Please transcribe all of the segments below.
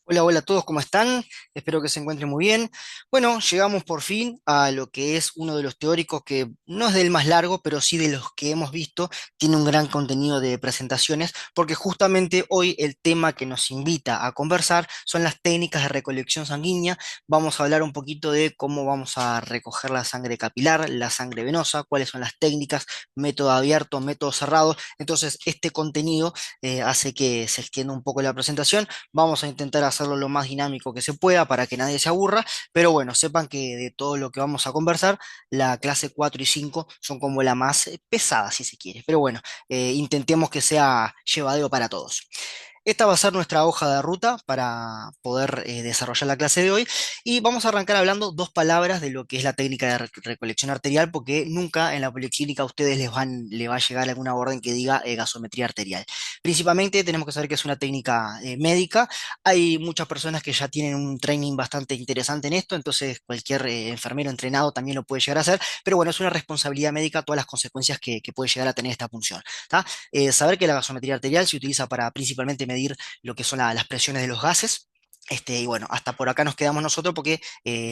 Hola, hola a todos, ¿cómo están? Espero que se encuentren muy bien. Bueno, llegamos por fin a lo que es uno de los teóricos que no es del más largo, pero sí de los que hemos visto, tiene un gran contenido de presentaciones, porque justamente hoy el tema que nos invita a conversar son las técnicas de recolección sanguínea. Vamos a hablar un poquito de cómo vamos a recoger la sangre capilar, la sangre venosa, cuáles son las técnicas, método abierto, método cerrado. Entonces, este contenido hace que se extienda un poco la presentación. Vamos a intentar hacerlo lo más dinámico que se pueda para que nadie se aburra, pero bueno, sepan que de todo lo que vamos a conversar, la clase 4 y 5 son como la más pesada, si se quiere. Pero bueno, intentemos que sea llevadero para todos. Esta va a ser nuestra hoja de ruta para poder desarrollar la clase de hoy y vamos a arrancar hablando dos palabras de lo que es la técnica de recolección arterial porque nunca en la policlínica a ustedes le va a llegar alguna orden que diga gasometría arterial. Principalmente tenemos que saber que es una técnica médica. Hay muchas personas que ya tienen un training bastante interesante en esto, entonces cualquier enfermero entrenado también lo puede llegar a hacer, pero bueno, es una responsabilidad médica todas las consecuencias que puede llegar a tener esta función. ¿Tá? Saber que la gasometría arterial se utiliza para principalmente medir lo que son las presiones de los gases. Y bueno, hasta por acá nos quedamos nosotros porque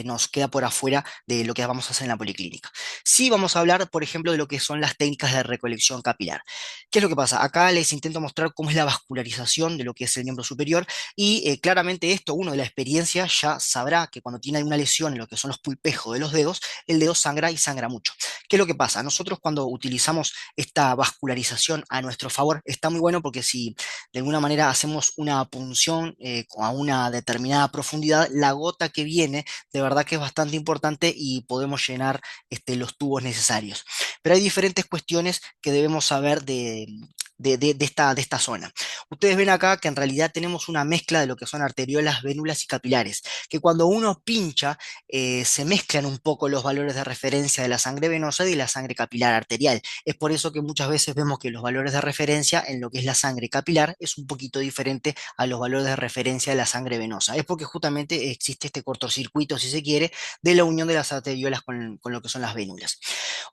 nos queda por afuera de lo que vamos a hacer en la policlínica. Sí vamos a hablar, por ejemplo, de lo que son las técnicas de recolección capilar. ¿Qué es lo que pasa? Acá les intento mostrar cómo es la vascularización de lo que es el miembro superior y claramente esto, uno de la experiencia ya sabrá que cuando tiene alguna lesión en lo que son los pulpejos de los dedos, el dedo sangra y sangra mucho. ¿Qué es lo que pasa? Nosotros cuando utilizamos esta vascularización a nuestro favor está muy bueno porque si de alguna manera hacemos una punción a una determinada profundidad, la gota que viene de verdad que es bastante importante y podemos llenar los tubos necesarios. Pero hay diferentes cuestiones que debemos saber de esta zona. Ustedes ven acá que en realidad tenemos una mezcla de lo que son arteriolas, vénulas y capilares, que cuando uno pincha se mezclan un poco los valores de referencia de la sangre venosa y de la sangre capilar arterial. Es por eso que muchas veces vemos que los valores de referencia en lo que es la sangre capilar es un poquito diferente a los valores de referencia de la sangre venosa. Es porque justamente existe este cortocircuito, si se quiere, de la unión de las arteriolas con lo que son las vénulas.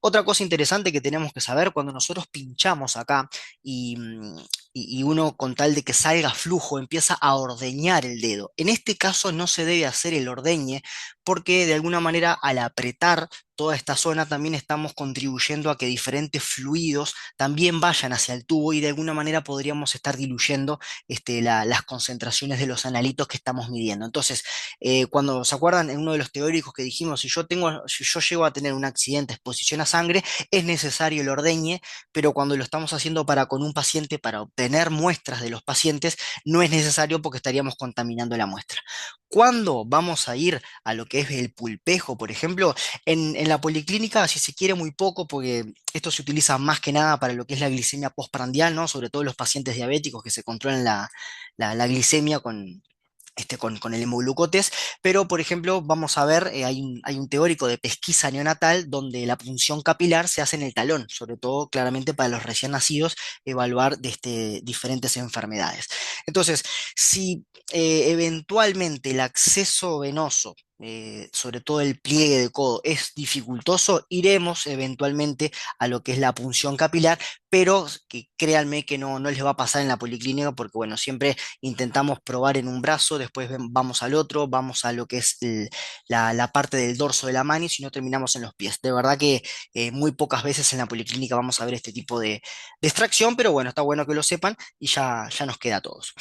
Otra cosa interesante que tenemos que saber cuando nosotros pinchamos acá y uno con tal de que salga flujo empieza a ordeñar el dedo. En este caso no se debe hacer el ordeñe porque de alguna manera al apretar toda esta zona también estamos contribuyendo a que diferentes fluidos también vayan hacia el tubo y de alguna manera podríamos estar diluyendo las concentraciones de los analitos que estamos midiendo. Entonces, cuando se acuerdan en uno de los teóricos que dijimos, si yo llego a tener un accidente, exposición a sangre, es necesario el ordeñe, pero cuando lo estamos haciendo para con un paciente, para obtener muestras de los pacientes, no es necesario porque estaríamos contaminando la muestra. ¿Cuándo vamos a ir a lo que es el pulpejo, por ejemplo? En la policlínica, si se quiere, muy poco, porque esto se utiliza más que nada para lo que es la glicemia postprandial, ¿no? Sobre todo los pacientes diabéticos que se controlan la glicemia con el hemoglucotes, pero por ejemplo, vamos a ver, hay un teórico de pesquisa neonatal donde la punción capilar se hace en el talón, sobre todo claramente para los recién nacidos, evaluar diferentes enfermedades. Entonces, si eventualmente el acceso venoso sobre todo el pliegue de codo, es dificultoso, iremos eventualmente a lo que es la punción capilar, pero que créanme que no les va a pasar en la policlínica porque, bueno, siempre intentamos probar en un brazo, después vamos al otro, vamos a lo que es la parte del dorso de la mano y si no terminamos en los pies. De verdad que muy pocas veces en la policlínica vamos a ver este tipo de extracción, pero bueno, está bueno que lo sepan y ya nos queda a todos.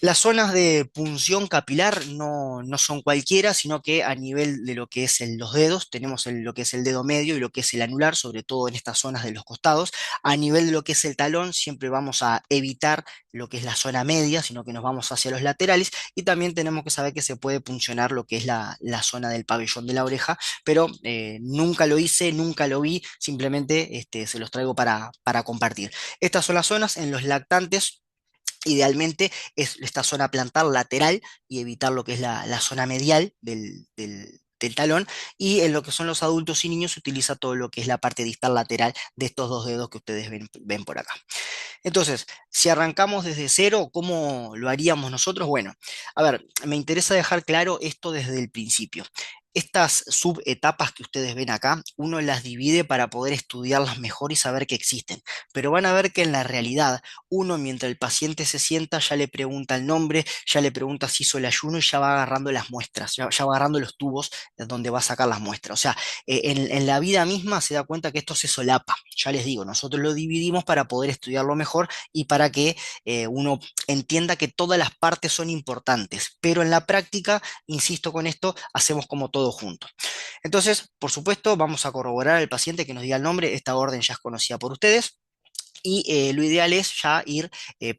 Las zonas de punción capilar no son cualquiera, sino que a nivel de lo que es los dedos, tenemos lo que es el dedo medio y lo que es el anular, sobre todo en estas zonas de los costados. A nivel de lo que es el talón, siempre vamos a evitar lo que es la zona media, sino que nos vamos hacia los laterales. Y también tenemos que saber que se puede puncionar lo que es la zona del pabellón de la oreja, pero nunca lo hice, nunca lo vi, simplemente se los traigo para compartir. Estas son las zonas en los lactantes. Idealmente es esta zona plantar lateral y evitar lo que es la zona medial del talón. Y en lo que son los adultos y niños se utiliza todo lo que es la parte distal lateral de estos dos dedos que ustedes ven por acá. Entonces, si arrancamos desde cero, ¿cómo lo haríamos nosotros? Bueno, a ver, me interesa dejar claro esto desde el principio. estas subetapas que ustedes ven acá, uno las divide para poder estudiarlas mejor y saber que existen. Pero van a ver que en la realidad, uno mientras el paciente se sienta ya le pregunta el nombre, ya le pregunta si hizo el ayuno y ya va agarrando las muestras, ya va agarrando los tubos donde va a sacar las muestras. O sea, en la vida misma se da cuenta que esto se solapa. Ya les digo, nosotros lo dividimos para poder estudiarlo mejor y para que uno entienda que todas las partes son importantes, pero en la práctica, insisto con esto, hacemos como todo junto. Entonces, por supuesto, vamos a corroborar al paciente que nos diga el nombre, esta orden ya es conocida por ustedes. Y lo ideal es ya ir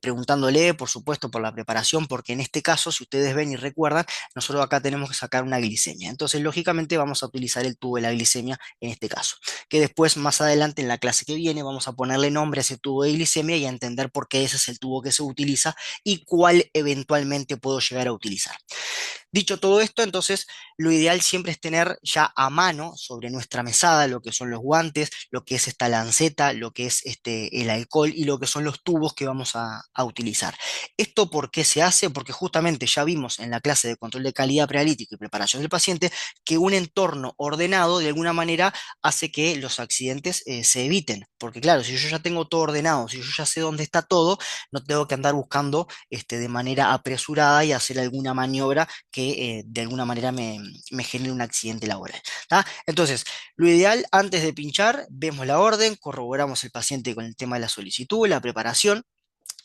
preguntándole, por supuesto, por la preparación, porque en este caso, si ustedes ven y recuerdan, nosotros acá tenemos que sacar una glicemia. Entonces, lógicamente, vamos a utilizar el tubo de la glicemia en este caso, que después, más adelante, en la clase que viene, vamos a ponerle nombre a ese tubo de glicemia y a entender por qué ese es el tubo que se utiliza y cuál eventualmente puedo llegar a utilizar. Dicho todo esto, entonces lo ideal siempre es tener ya a mano sobre nuestra mesada lo que son los guantes, lo que es esta lanceta, lo que es el alcohol y lo que son los tubos que vamos a utilizar. ¿Esto por qué se hace? Porque justamente ya vimos en la clase de control de calidad preanalítico y preparación del paciente que un entorno ordenado de alguna manera hace que los accidentes se eviten. Porque claro, si yo ya tengo todo ordenado, si yo ya sé dónde está todo, no tengo que andar buscando de manera apresurada y hacer alguna maniobra que de alguna manera me genere un accidente laboral. ¿Tá? Entonces, lo ideal antes de pinchar, vemos la orden, corroboramos el paciente con el tema de la solicitud, la preparación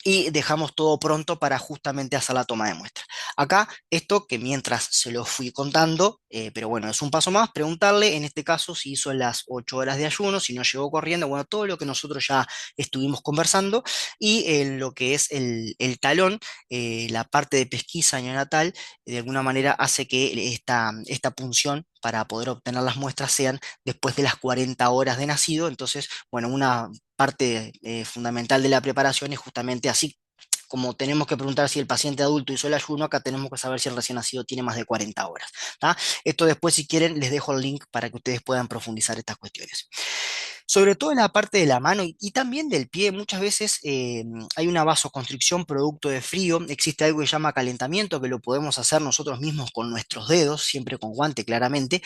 y dejamos todo pronto para justamente hacer la toma de muestra. Acá, esto que mientras se lo fui contando, pero bueno, es un paso más, preguntarle en este caso si hizo las 8 horas de ayuno, si no llegó corriendo, bueno, todo lo que nosotros ya estuvimos conversando y en lo que es el talón, la parte de pesquisa neonatal, de alguna manera hace que esta punción para poder obtener las muestras sean después de las 40 horas de nacido, entonces, bueno, una parte fundamental de la preparación es justamente así. Como tenemos que preguntar si el paciente adulto hizo el ayuno, acá tenemos que saber si el recién nacido tiene más de 40 horas. ¿Tá? Esto después, si quieren, les dejo el link para que ustedes puedan profundizar estas cuestiones. Sobre todo en la parte de la mano y también del pie, muchas veces hay una vasoconstricción producto de frío, existe algo que se llama calentamiento, que lo podemos hacer nosotros mismos con nuestros dedos, siempre con guante claramente,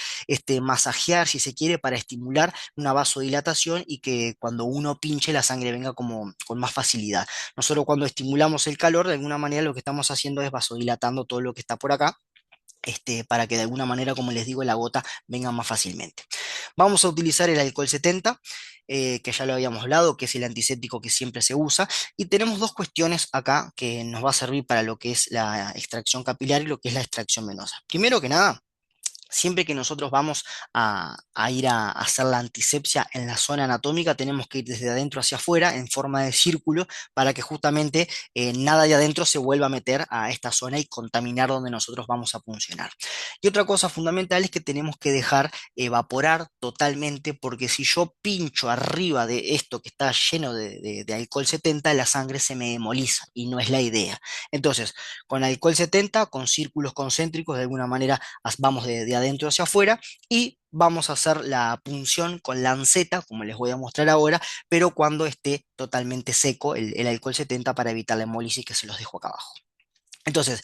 masajear si se quiere para estimular una vasodilatación y que cuando uno pinche la sangre venga como con más facilidad. Nosotros cuando estimulamos el calor, de alguna manera lo que estamos haciendo es vasodilatando todo lo que está por acá. Para que de alguna manera, como les digo, la gota venga más fácilmente. Vamos a utilizar el alcohol 70, que ya lo habíamos hablado, que es el antiséptico que siempre se usa, y tenemos dos cuestiones acá que nos va a servir para lo que es la extracción capilar y lo que es la extracción venosa. Primero que nada, siempre que nosotros vamos a ir a hacer la antisepsia en la zona anatómica, tenemos que ir desde adentro hacia afuera en forma de círculo para que justamente nada de adentro se vuelva a meter a esta zona y contaminar donde nosotros vamos a funcionar. Y otra cosa fundamental es que tenemos que dejar evaporar totalmente porque si yo pincho arriba de esto que está lleno de alcohol 70, la sangre se me hemoliza y no es la idea. Entonces, con alcohol 70, con círculos concéntricos, de alguna manera vamos de adentro hacia afuera y vamos a hacer la punción con lanceta, como les voy a mostrar ahora, pero cuando esté totalmente seco el alcohol 70 para evitar la hemólisis que se los dejo acá abajo. Entonces,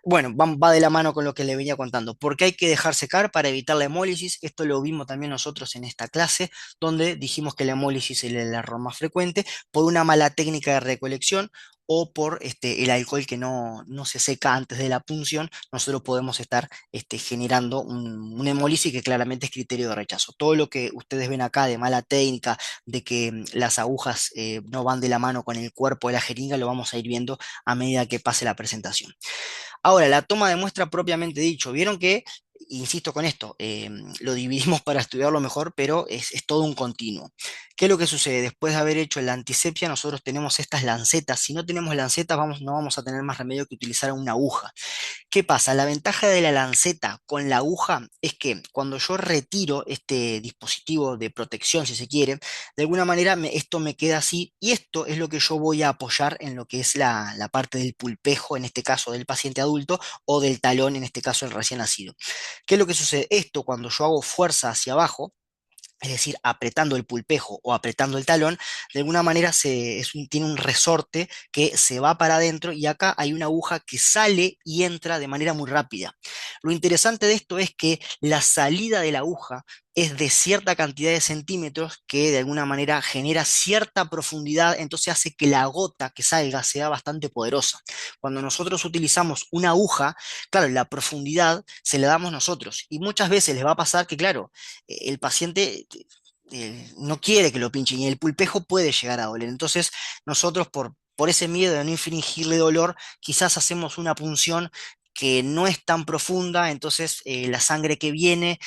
bueno, va de la mano con lo que le venía contando. ¿Por qué hay que dejar secar para evitar la hemólisis? Esto lo vimos también nosotros en esta clase, donde dijimos que la hemólisis es el error más frecuente por una mala técnica de recolección o por el alcohol que no se seca antes de la punción. Nosotros podemos estar generando una hemólisis que claramente es criterio de rechazo. Todo lo que ustedes ven acá de mala técnica, de que las agujas no van de la mano con el cuerpo de la jeringa, lo vamos a ir viendo a medida que pase la presentación. Ahora, la toma de muestra propiamente dicho, vieron que, insisto con esto, lo dividimos para estudiarlo mejor, pero es todo un continuo. ¿Qué es lo que sucede? Después de haber hecho la antisepsia, nosotros tenemos estas lancetas. Si no tenemos lancetas, no vamos a tener más remedio que utilizar una aguja. ¿Qué pasa? La ventaja de la lanceta con la aguja es que cuando yo retiro este dispositivo de protección, si se quiere, de alguna manera esto me queda así y esto es lo que yo voy a apoyar en lo que es la parte del pulpejo, en este caso del paciente adulto, o del talón, en este caso el recién nacido. ¿Qué es lo que sucede? Esto cuando yo hago fuerza hacia abajo, es decir, apretando el pulpejo o apretando el talón, de alguna manera tiene un resorte que se va para adentro y acá hay una aguja que sale y entra de manera muy rápida. Lo interesante de esto es que la salida de la aguja es de cierta cantidad de centímetros que de alguna manera genera cierta profundidad, entonces hace que la gota que salga sea bastante poderosa. Cuando nosotros utilizamos una aguja, claro, la profundidad se la damos nosotros y muchas veces les va a pasar que, claro, el paciente no quiere que lo pinchen y el pulpejo puede llegar a doler. Entonces, nosotros por ese miedo de no infligirle dolor, quizás hacemos una punción que no es tan profunda, entonces la sangre que viene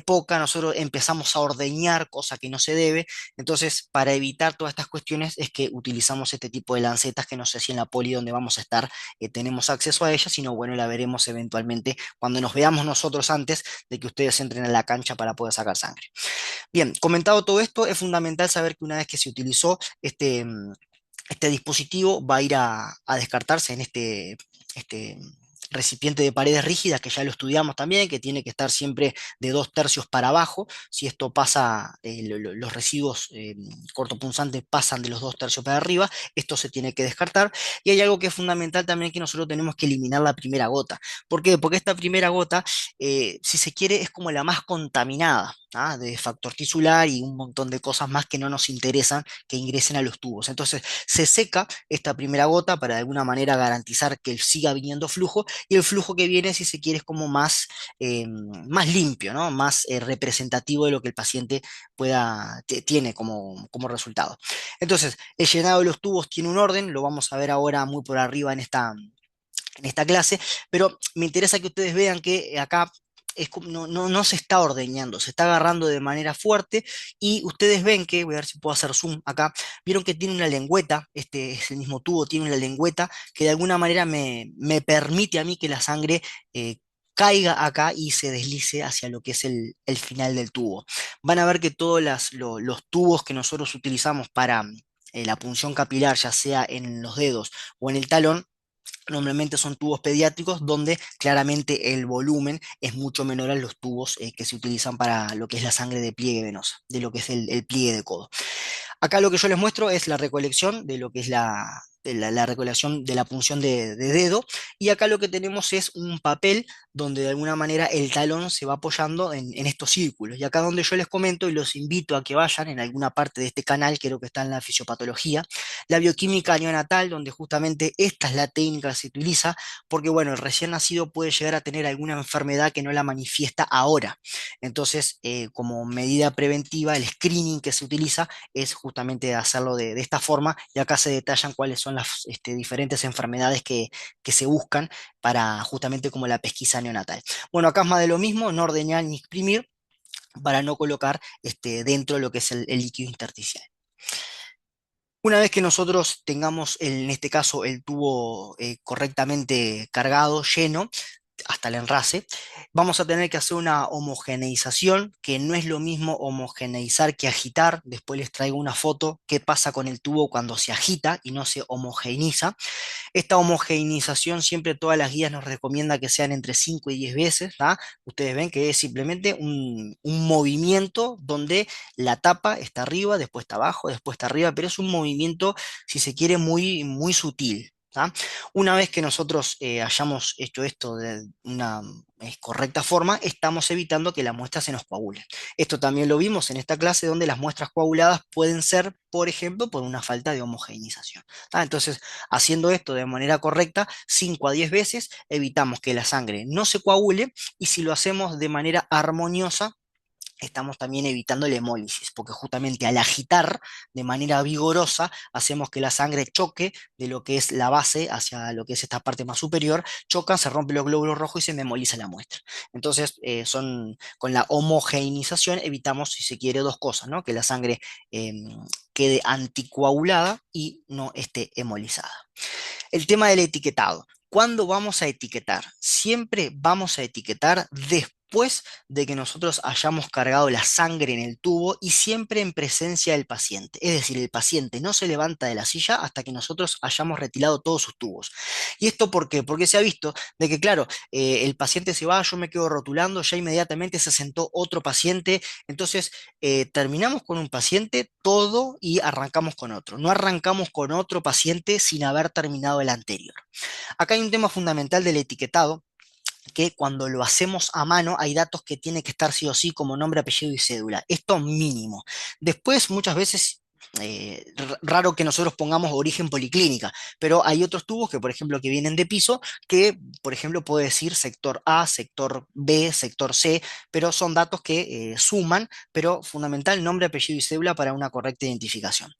poca, nosotros empezamos a ordeñar, cosa que no se debe, entonces para evitar todas estas cuestiones es que utilizamos este tipo de lancetas que no sé si en la poli donde vamos a estar tenemos acceso a ellas, sino bueno, la veremos eventualmente cuando nos veamos nosotros antes de que ustedes entren a la cancha para poder sacar sangre. Bien, comentado todo esto, es fundamental saber que una vez que se utilizó este dispositivo va a ir a descartarse en este recipiente de paredes rígidas, que ya lo estudiamos también, que tiene que estar siempre de 2 tercios para abajo. Si esto pasa, los residuos cortopunzantes pasan de los 2 tercios para arriba, esto se tiene que descartar. Y hay algo que es fundamental también, que nosotros tenemos que eliminar la primera gota. ¿Por qué? Porque esta primera gota, si se quiere, es como la más contaminada. De factor tisular y un montón de cosas más que no nos interesan que ingresen a los tubos. Entonces se seca esta primera gota para de alguna manera garantizar que siga viniendo flujo y el flujo que viene, si se quiere, es como más limpio, ¿no? Más representativo de lo que el paciente tiene como resultado. Entonces, el llenado de los tubos tiene un orden, lo vamos a ver ahora muy por arriba en esta clase, pero me interesa que ustedes vean que acá no se está ordeñando, se está agarrando de manera fuerte y ustedes ven que, voy a ver si puedo hacer zoom acá, vieron que tiene una lengüeta, este es el mismo tubo, tiene una lengüeta que de alguna manera me permite a mí que la sangre caiga acá y se deslice hacia lo que es el final del tubo. Van a ver que todos los tubos que nosotros utilizamos para la punción capilar, ya sea en los dedos o en el talón, normalmente son tubos pediátricos donde claramente el volumen es mucho menor a los tubos que se utilizan para lo que es la sangre de pliegue venosa, de lo que es el pliegue de codo. Acá lo que yo les muestro es la recolección de lo que es la recolección de la punción de dedo, y acá lo que tenemos es un papel donde de alguna manera el talón se va apoyando en estos círculos. Y acá donde yo les comento y los invito a que vayan en alguna parte de este canal, creo que está en la fisiopatología, la bioquímica neonatal, donde justamente esta es la técnica que se utiliza, porque bueno, el recién nacido puede llegar a tener alguna enfermedad que no la manifiesta ahora. Entonces, como medida preventiva, el screening que se utiliza es justamente hacerlo de esta forma, y acá se detallan cuáles son las diferentes enfermedades que se buscan para justamente como la pesquisa neonatal. Bueno, acá es más de lo mismo, no ordeñar ni exprimir para no colocar dentro de lo que es el líquido intersticial. Una vez que nosotros tengamos, en este caso, el tubo correctamente cargado, lleno, hasta el enrase, vamos a tener que hacer una homogeneización, que no es lo mismo homogeneizar que agitar. Después les traigo una foto qué pasa con el tubo cuando se agita y no se homogeneiza. Esta homogeneización siempre todas las guías nos recomienda que sean entre 5 y 10 veces, ¿tá? Ustedes ven que es simplemente un movimiento donde la tapa está arriba, después está abajo, después está arriba, pero es un movimiento, si se quiere, muy, muy sutil. ¿Tá? Una vez que nosotros hayamos hecho esto de una correcta forma, estamos evitando que la muestra se nos coagule. Esto también lo vimos en esta clase donde las muestras coaguladas pueden ser, por ejemplo, por una falta de homogeneización. ¿Tá? Entonces, haciendo esto de manera correcta, 5 a 10 veces, evitamos que la sangre no se coagule, y si lo hacemos de manera armoniosa, estamos también evitando la hemólisis, porque justamente al agitar de manera vigorosa hacemos que la sangre choque de lo que es la base hacia lo que es esta parte más superior, chocan, se rompen los glóbulos rojos y se me hemoliza la muestra. Entonces, con la homogeneización evitamos, si se quiere, dos cosas, ¿no? Que la sangre quede anticoagulada y no esté hemolizada. El tema del etiquetado. ¿Cuándo vamos a etiquetar? Siempre vamos a etiquetar después después de que nosotros hayamos cargado la sangre en el tubo y siempre en presencia del paciente. Es decir, el paciente no se levanta de la silla hasta que nosotros hayamos retirado todos sus tubos. ¿Y esto por qué? Porque se ha visto de que, claro, el paciente se va, yo me quedo rotulando, ya inmediatamente se sentó otro paciente, entonces terminamos con un paciente todo y arrancamos con otro. No arrancamos con otro paciente sin haber terminado el anterior. Acá hay un tema fundamental del etiquetado, que cuando lo hacemos a mano hay datos que tienen que estar sí o sí como nombre, apellido y cédula. Esto mínimo. Después, muchas veces, raro que nosotros pongamos origen policlínica, pero hay otros tubos que, por ejemplo, que vienen de piso, que, por ejemplo, puede decir sector A, sector B, sector C, pero son datos que suman, pero fundamental nombre, apellido y cédula para una correcta identificación.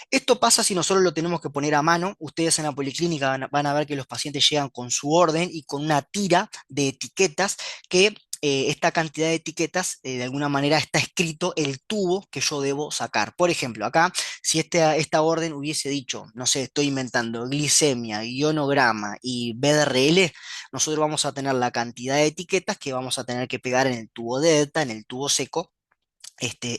Esto pasa si nosotros lo tenemos que poner a mano. Ustedes en la policlínica van a ver que los pacientes llegan con su orden y con una tira de etiquetas que esta cantidad de etiquetas, de alguna manera está escrito el tubo que yo debo sacar. Por ejemplo, acá, si esta orden hubiese dicho, no sé, estoy inventando, glicemia, ionograma y BDRL, nosotros vamos a tener la cantidad de etiquetas que vamos a tener que pegar en el tubo de delta, en el tubo seco,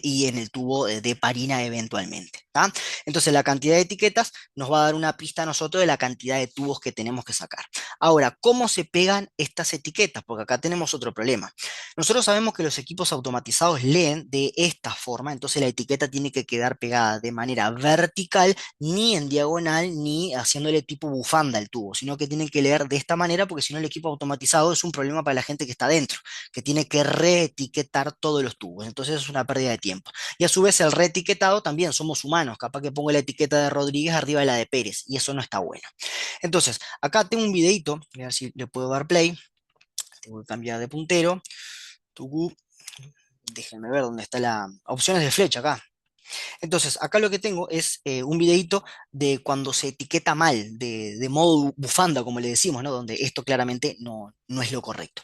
y en el tubo de parina eventualmente. ¿Tá? Entonces la cantidad de etiquetas nos va a dar una pista a nosotros de la cantidad de tubos que tenemos que sacar. Ahora, ¿cómo se pegan estas etiquetas? Porque acá tenemos otro problema. Nosotros sabemos que los equipos automatizados leen de esta forma, entonces la etiqueta tiene que quedar pegada de manera vertical, ni en diagonal, ni haciéndole tipo bufanda al tubo, sino que tienen que leer de esta manera, porque si no el equipo automatizado es un problema para la gente que está dentro, que tiene que reetiquetar todos los tubos. Entonces es una pérdida de tiempo. Y a su vez el reetiquetado también somos humanos. Capaz que pongo la etiqueta de Rodríguez arriba de la de Pérez y eso no está bueno. Entonces, acá tengo un videito, a ver si le puedo dar play. Tengo que cambiar de puntero. Tucu. Déjenme ver dónde está la opciones de flecha acá. Entonces, acá lo que tengo es un videito de cuando se etiqueta mal, de modo bufanda, como le decimos, ¿no? Donde esto claramente no es lo correcto.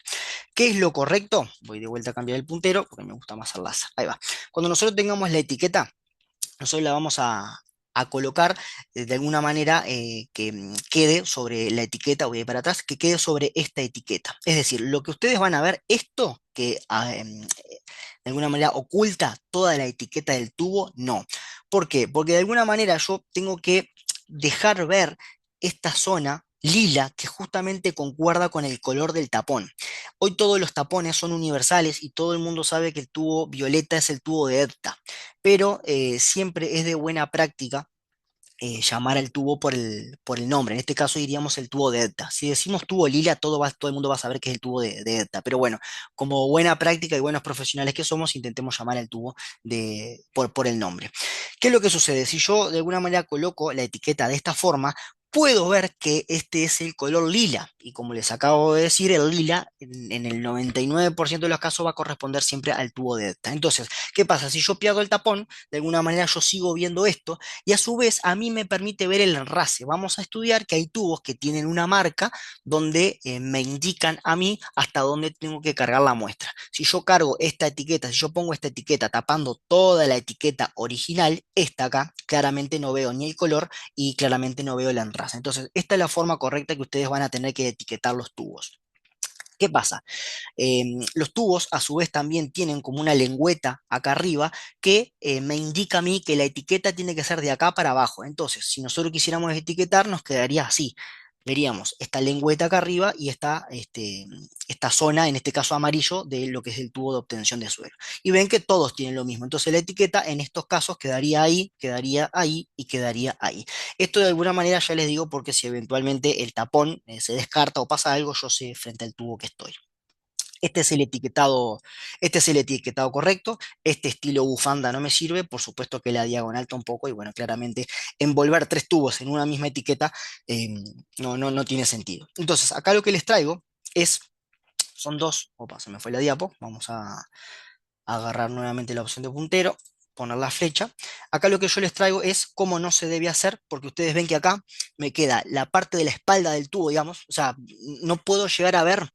¿Qué es lo correcto? Voy de vuelta a cambiar el puntero porque me gusta más el láser. Ahí va. Cuando nosotros tengamos la etiqueta, nosotros la vamos a colocar de alguna manera que quede sobre la etiqueta, voy a ir para atrás, que quede sobre esta etiqueta. Es decir, lo que ustedes van a ver, esto que de alguna manera oculta toda la etiqueta del tubo, no. ¿Por qué? Porque de alguna manera yo tengo que dejar ver esta zona lila que justamente concuerda con el color del tapón. Hoy todos los tapones son universales y todo el mundo sabe que el tubo violeta es el tubo de EDTA, pero siempre es de buena práctica llamar al tubo por el nombre. En este caso diríamos el tubo de EDTA. Si decimos tubo lila, todo el mundo va a saber que es el tubo de EDTA. Pero bueno, como buena práctica y buenos profesionales que somos, intentemos llamar al tubo por el nombre. ¿Qué es lo que sucede? Si yo de alguna manera coloco la etiqueta de esta forma, puedo ver que este es el color lila. Y como les acabo de decir, el lila en el 99% de los casos va a corresponder siempre al tubo de EDTA. Entonces, ¿qué pasa? Si yo pierdo el tapón, de alguna manera yo sigo viendo esto y a su vez a mí me permite ver el enrase. Vamos a estudiar que hay tubos que tienen una marca donde me indican a mí hasta dónde tengo que cargar la muestra. Si yo cargo esta etiqueta, si yo pongo esta etiqueta tapando toda la etiqueta original, esta acá, claramente no veo ni el color y claramente no veo el enrase. Entonces, esta es la forma correcta que ustedes van a tener que etiquetar los tubos. ¿Qué pasa? Los tubos a su vez también tienen como una lengüeta acá arriba que me indica a mí que la etiqueta tiene que ser de acá para abajo. Entonces, si nosotros quisiéramos etiquetar, nos quedaría así. Veríamos esta lengüeta acá arriba y esta zona, en este caso amarillo, de lo que es el tubo de obtención de suero. Y ven que todos tienen lo mismo. Entonces la etiqueta en estos casos quedaría ahí y quedaría ahí. Esto de alguna manera ya les digo porque si eventualmente el tapón se descarta o pasa algo, yo sé frente al tubo que estoy. Este es el etiquetado, este es el etiquetado correcto. Este estilo bufanda no me sirve. Por supuesto que la diagonal tampoco. Y bueno, claramente envolver tres tubos en una misma etiqueta eh, no tiene sentido. Entonces, acá lo que les traigo es, son dos. Opa, se me fue la diapo. Vamos a agarrar nuevamente la opción de puntero, poner la flecha. Acá lo que yo les traigo es cómo no se debe hacer, porque ustedes ven que acá me queda la parte de la espalda del tubo, digamos, o sea, no puedo llegar a ver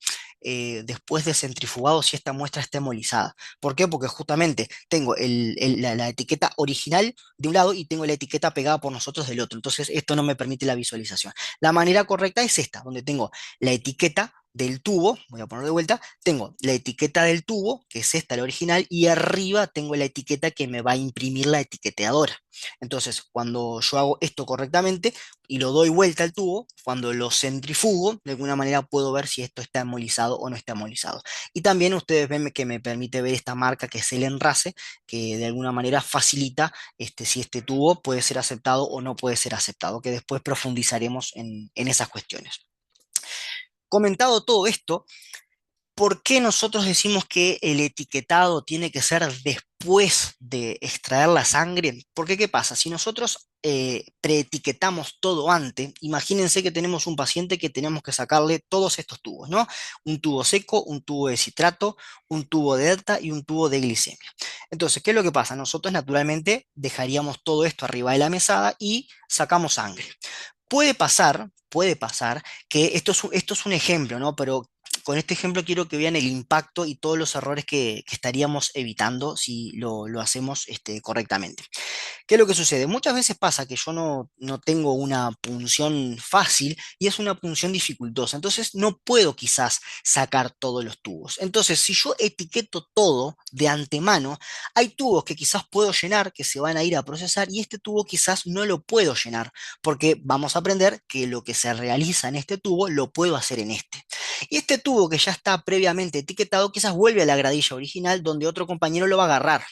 después de centrifugado si esta muestra está hemolizada. ¿Por qué? Porque justamente tengo la etiqueta original de un lado y tengo la etiqueta pegada por nosotros del otro. Entonces esto no me permite la visualización. La manera correcta es esta, donde tengo la etiqueta del tubo, voy a poner de vuelta, tengo la etiqueta del tubo, que es esta, la original, y arriba tengo la etiqueta que me va a imprimir la etiquetadora. Entonces, cuando yo hago esto correctamente y lo doy vuelta al tubo, cuando lo centrifugo, de alguna manera puedo ver si esto está emolizado o no está emolizado. Y también ustedes ven que me permite ver esta marca que es el enrase, que de alguna manera facilita si este tubo puede ser aceptado o no puede ser aceptado, que después profundizaremos en esas cuestiones. Comentado todo esto, ¿por qué nosotros decimos que el etiquetado tiene que ser después de extraer la sangre? Porque ¿qué pasa? Si nosotros preetiquetamos todo antes, imagínense que tenemos un paciente que tenemos que sacarle todos estos tubos, ¿no? Un tubo seco, un tubo de citrato, un tubo de delta y un tubo de glicemia. Entonces, ¿qué es lo que pasa? Nosotros naturalmente dejaríamos todo esto arriba de la mesada y sacamos sangre. Puede pasar que esto es un ejemplo, ¿no? Pero con este ejemplo quiero que vean el impacto y todos los errores que estaríamos evitando si lo hacemos correctamente. ¿Qué es lo que sucede? Muchas veces pasa que yo no tengo una punción fácil y es una punción dificultosa, entonces no puedo quizás sacar todos los tubos. Entonces, si yo etiqueto todo de antemano, hay tubos que quizás puedo llenar, que se van a ir a procesar, y este tubo quizás no lo puedo llenar, porque vamos a aprender que lo que se realiza en este tubo lo puedo hacer en este. Y este tubo que ya está previamente etiquetado quizás vuelve a la gradilla original donde otro compañero lo va a agarrar.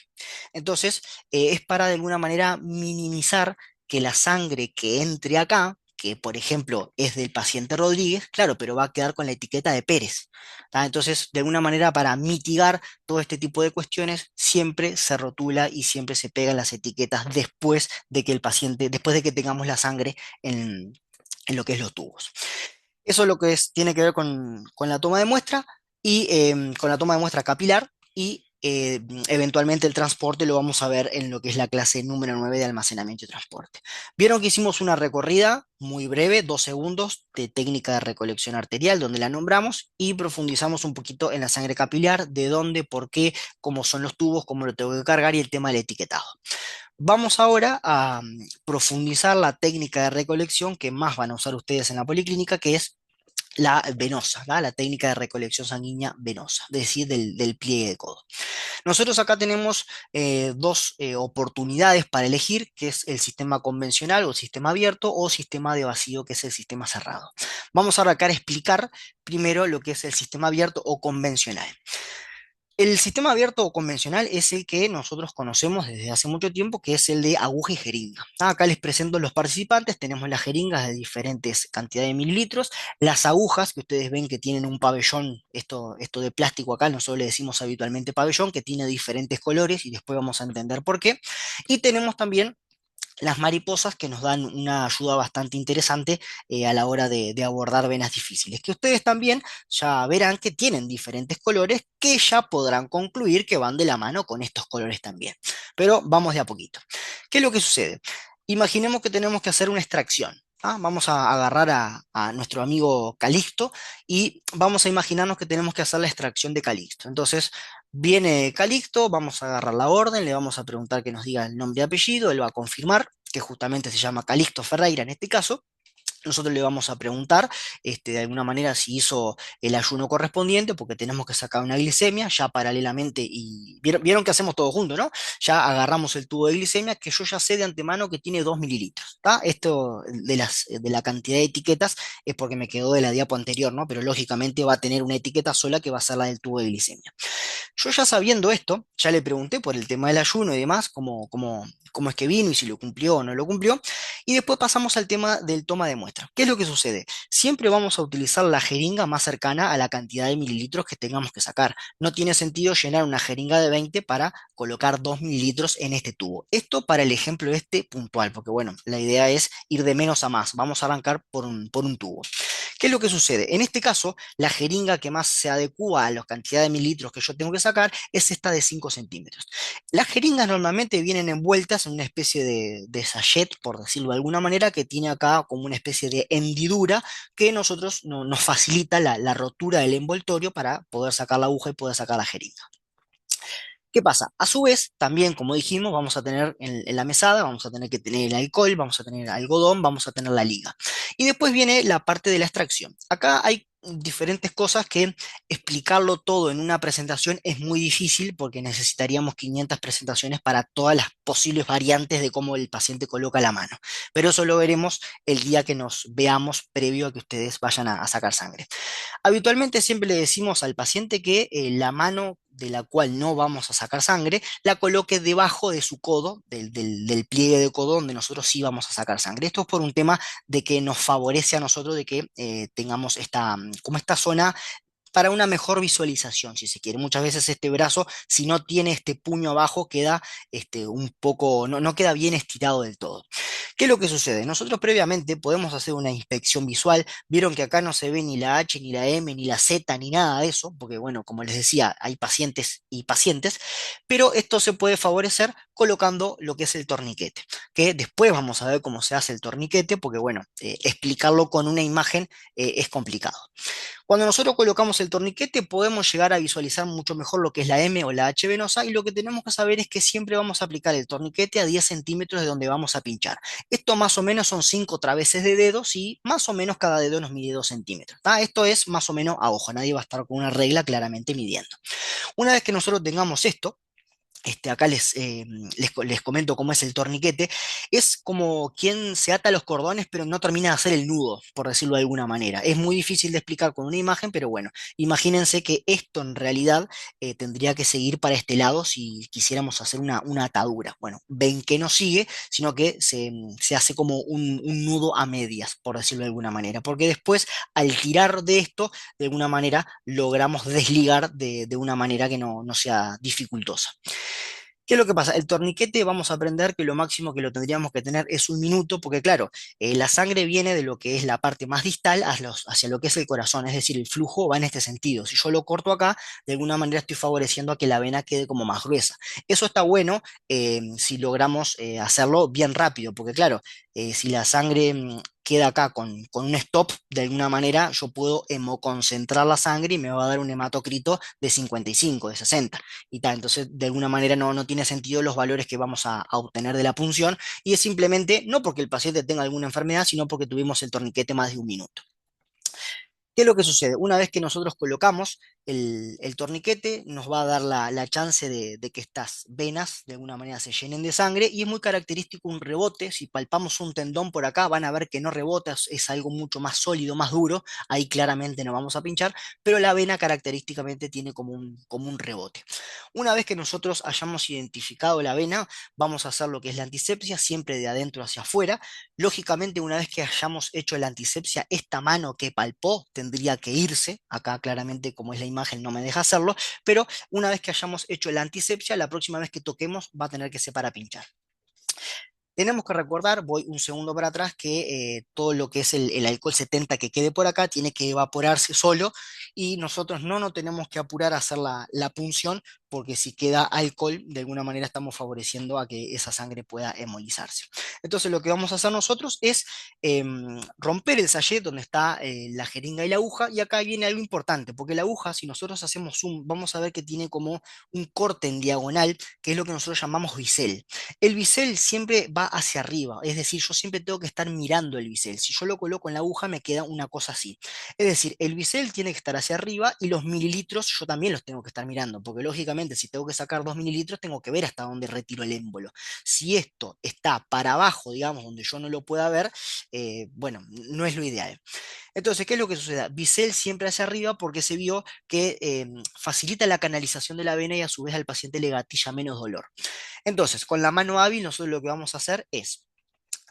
Entonces, es para de alguna manera minimizar que la sangre que entre acá, que por ejemplo es del paciente Rodríguez, claro, pero va a quedar con la etiqueta de Pérez. ¿Tá? Entonces, de alguna manera, para mitigar todo este tipo de cuestiones, siempre se rotula y siempre se pegan las etiquetas después de que el paciente, después de que tengamos la sangre en lo que es los tubos. Eso es lo que tiene que ver con la toma de muestra y con la toma de muestra capilar y eventualmente el transporte lo vamos a ver en lo que es la clase número 9 de almacenamiento y transporte. Vieron que hicimos una recorrida muy breve, 2 segundos, de técnica de recolección arterial, donde la nombramos y profundizamos un poquito en la sangre capilar, de dónde, por qué, cómo son los tubos, cómo lo tengo que cargar y el tema del etiquetado. Vamos ahora a profundizar la técnica de recolección que más van a usar ustedes en la policlínica, que es la venosa, ¿va? La técnica de recolección sanguínea venosa, es decir, del pliegue de codo. Nosotros acá tenemos dos oportunidades para elegir, que es el sistema convencional o sistema abierto o sistema de vacío, que es el sistema cerrado. Vamos a arrancar a explicar primero lo que es el sistema abierto o convencional. El sistema abierto o convencional es el que nosotros conocemos desde hace mucho tiempo, que es el de aguja y jeringa. Acá les presento los participantes, tenemos las jeringas de diferentes cantidades de mililitros, las agujas que ustedes ven que tienen un pabellón, esto de plástico acá, nosotros le decimos habitualmente pabellón, que tiene diferentes colores y después vamos a entender por qué. Y tenemos también las mariposas que nos dan una ayuda bastante interesante a la hora de abordar venas difíciles, que ustedes también ya verán que tienen diferentes colores que ya podrán concluir que van de la mano con estos colores también. Pero vamos de a poquito. ¿Qué es lo que sucede? Imaginemos que tenemos que hacer una extracción. Vamos a agarrar a nuestro amigo Calixto y vamos a imaginarnos que tenemos que hacer la extracción de Calixto. Entonces, viene Calixto, vamos a agarrar la orden, le vamos a preguntar que nos diga el nombre y apellido, él va a confirmar que justamente se llama Calixto Ferreira en este caso. Nosotros le vamos a preguntar de alguna manera si hizo el ayuno correspondiente, porque tenemos que sacar una glicemia ya paralelamente. Y vieron que hacemos todo junto, ¿no? Ya agarramos el tubo de glicemia, que yo ya sé de antemano que tiene 2 mililitros. ¿Tá? Esto de la cantidad de etiquetas es porque me quedó de la diapo anterior, ¿no? Pero lógicamente va a tener una etiqueta sola que va a ser la del tubo de glicemia. Yo ya sabiendo esto, ya le pregunté por el tema del ayuno y demás, cómo es que vino y si lo cumplió o no lo cumplió. Y después pasamos al tema del toma de muestra. ¿Qué es lo que sucede? Siempre vamos a utilizar la jeringa más cercana a la cantidad de mililitros que tengamos que sacar. No tiene sentido llenar una jeringa de 20 para colocar 2 mililitros en este tubo. Esto para el ejemplo este puntual, porque bueno, la idea es ir de menos a más. Vamos a arrancar por un tubo. ¿Qué es lo que sucede? En este caso, la jeringa que más se adecua a la cantidad de mililitros que yo tengo que sacar es esta de 5 centímetros. Las jeringas normalmente vienen envueltas en una especie de sachet, por decirlo de alguna manera, que tiene acá como una especie de hendidura que nos facilita la rotura del envoltorio para poder sacar la aguja y poder sacar la jeringa. ¿Qué pasa? A su vez, también, como dijimos, vamos a tener en la mesada, vamos a tener que tener el alcohol, vamos a tener algodón, vamos a tener la liga. Y después viene la parte de la extracción. Acá hay diferentes cosas que explicarlo todo en una presentación es muy difícil porque necesitaríamos 500 presentaciones para todas las posibles variantes de cómo el paciente coloca la mano. Pero eso lo veremos el día que nos veamos previo a que ustedes vayan a sacar sangre. Habitualmente siempre le decimos al paciente que la mano de la cual no vamos a sacar sangre, la coloque debajo de su codo, del pliegue de codo donde nosotros sí vamos a sacar sangre. Esto es por un tema de que nos favorece a nosotros de que tengamos como esta zona para una mejor visualización, si se quiere. Muchas veces este brazo, si no tiene este puño abajo, queda un poco, no queda bien estirado del todo. ¿Qué es lo que sucede? Nosotros previamente podemos hacer una inspección visual. Vieron que acá no se ve ni la H, ni la M, ni la Z, ni nada de eso, porque bueno, como les decía, hay pacientes y pacientes, pero esto se puede favorecer colocando lo que es el torniquete, que después vamos a ver cómo se hace el torniquete, porque bueno, explicarlo con una imagen es complicado. Cuando nosotros colocamos el torniquete podemos llegar a visualizar mucho mejor lo que es la M o la H venosa y lo que tenemos que saber es que siempre vamos a aplicar el torniquete a 10 centímetros de donde vamos a pinchar. Esto más o menos son 5 traveses de dedos y más o menos cada dedo nos mide 2 centímetros. ¿Tá? Esto es más o menos a ojo, nadie va a estar con una regla claramente midiendo. Una vez que nosotros tengamos esto, acá les comento cómo es el torniquete. Es como quien se ata los cordones, pero no termina de hacer el nudo, por decirlo de alguna manera. Es muy difícil de explicar con una imagen, pero bueno, imagínense que esto en realidad tendría que seguir para este lado si quisiéramos hacer una atadura. Bueno, ven que no sigue, sino que se hace como un nudo a medias, por decirlo de alguna manera, porque después al tirar de esto, de alguna manera logramos desligar de una manera que no sea dificultosa. ¿Qué es lo que pasa? El torniquete vamos a aprender que lo máximo que lo tendríamos que tener es 1 minuto, porque claro, la sangre viene de lo que es la parte más distal hacia lo que es el corazón, es decir, el flujo va en este sentido. Si yo lo corto acá, de alguna manera estoy favoreciendo a que la vena quede como más gruesa. Eso está bueno si logramos hacerlo bien rápido, porque claro, si la sangre queda acá con un stop, de alguna manera yo puedo hemoconcentrar la sangre y me va a dar un hematocrito de 55, de 60 y tal. Entonces, de alguna manera no tiene sentido los valores que vamos a obtener de la punción y es simplemente no porque el paciente tenga alguna enfermedad, sino porque tuvimos el torniquete más de 1 minuto. ¿Qué es lo que sucede? Una vez que nosotros colocamos el torniquete, nos va a dar la chance de que estas venas de alguna manera se llenen de sangre y es muy característico un rebote. Si palpamos un tendón por acá, van a ver que no rebota, es algo mucho más sólido, más duro. Ahí claramente no vamos a pinchar, pero la vena característicamente tiene como un rebote. Una vez que nosotros hayamos identificado la vena, vamos a hacer lo que es la antisepsia, siempre de adentro hacia afuera. Lógicamente, una vez que hayamos hecho la antisepsia, esta mano que palpó tendría que irse. Acá claramente, como es la imagen, no me deja hacerlo, pero una vez que hayamos hecho la antisepsia, la próxima vez que toquemos va a tener que ser para pinchar. Tenemos que recordar, voy un segundo para atrás, que todo lo que es el alcohol 70 que quede por acá tiene que evaporarse solo y nosotros no nos tenemos que apurar a hacer la punción porque si queda alcohol, de alguna manera estamos favoreciendo a que esa sangre pueda hemolizarse. Entonces lo que vamos a hacer nosotros es romper el sachet donde está la jeringa y la aguja y acá viene algo importante porque la aguja, si nosotros hacemos zoom, vamos a ver que tiene como un corte en diagonal, que es lo que nosotros llamamos bisel. El bisel siempre va hacia arriba, es decir, yo siempre tengo que estar mirando el bisel. Si yo lo coloco en la aguja me queda una cosa así. Es decir, el bisel tiene que estar hacia arriba y los mililitros yo también los tengo que estar mirando, porque lógicamente si tengo que sacar 2 mililitros tengo que ver hasta dónde retiro el émbolo. Si esto está para abajo, digamos, donde yo no lo pueda ver, bueno, no es lo ideal. Entonces, ¿qué es lo que sucede? Bisel siempre hacia arriba porque se vio que facilita la canalización de la vena y a su vez al paciente le gatilla menos dolor. Entonces, con la mano hábil, nosotros lo que vamos a hacer es,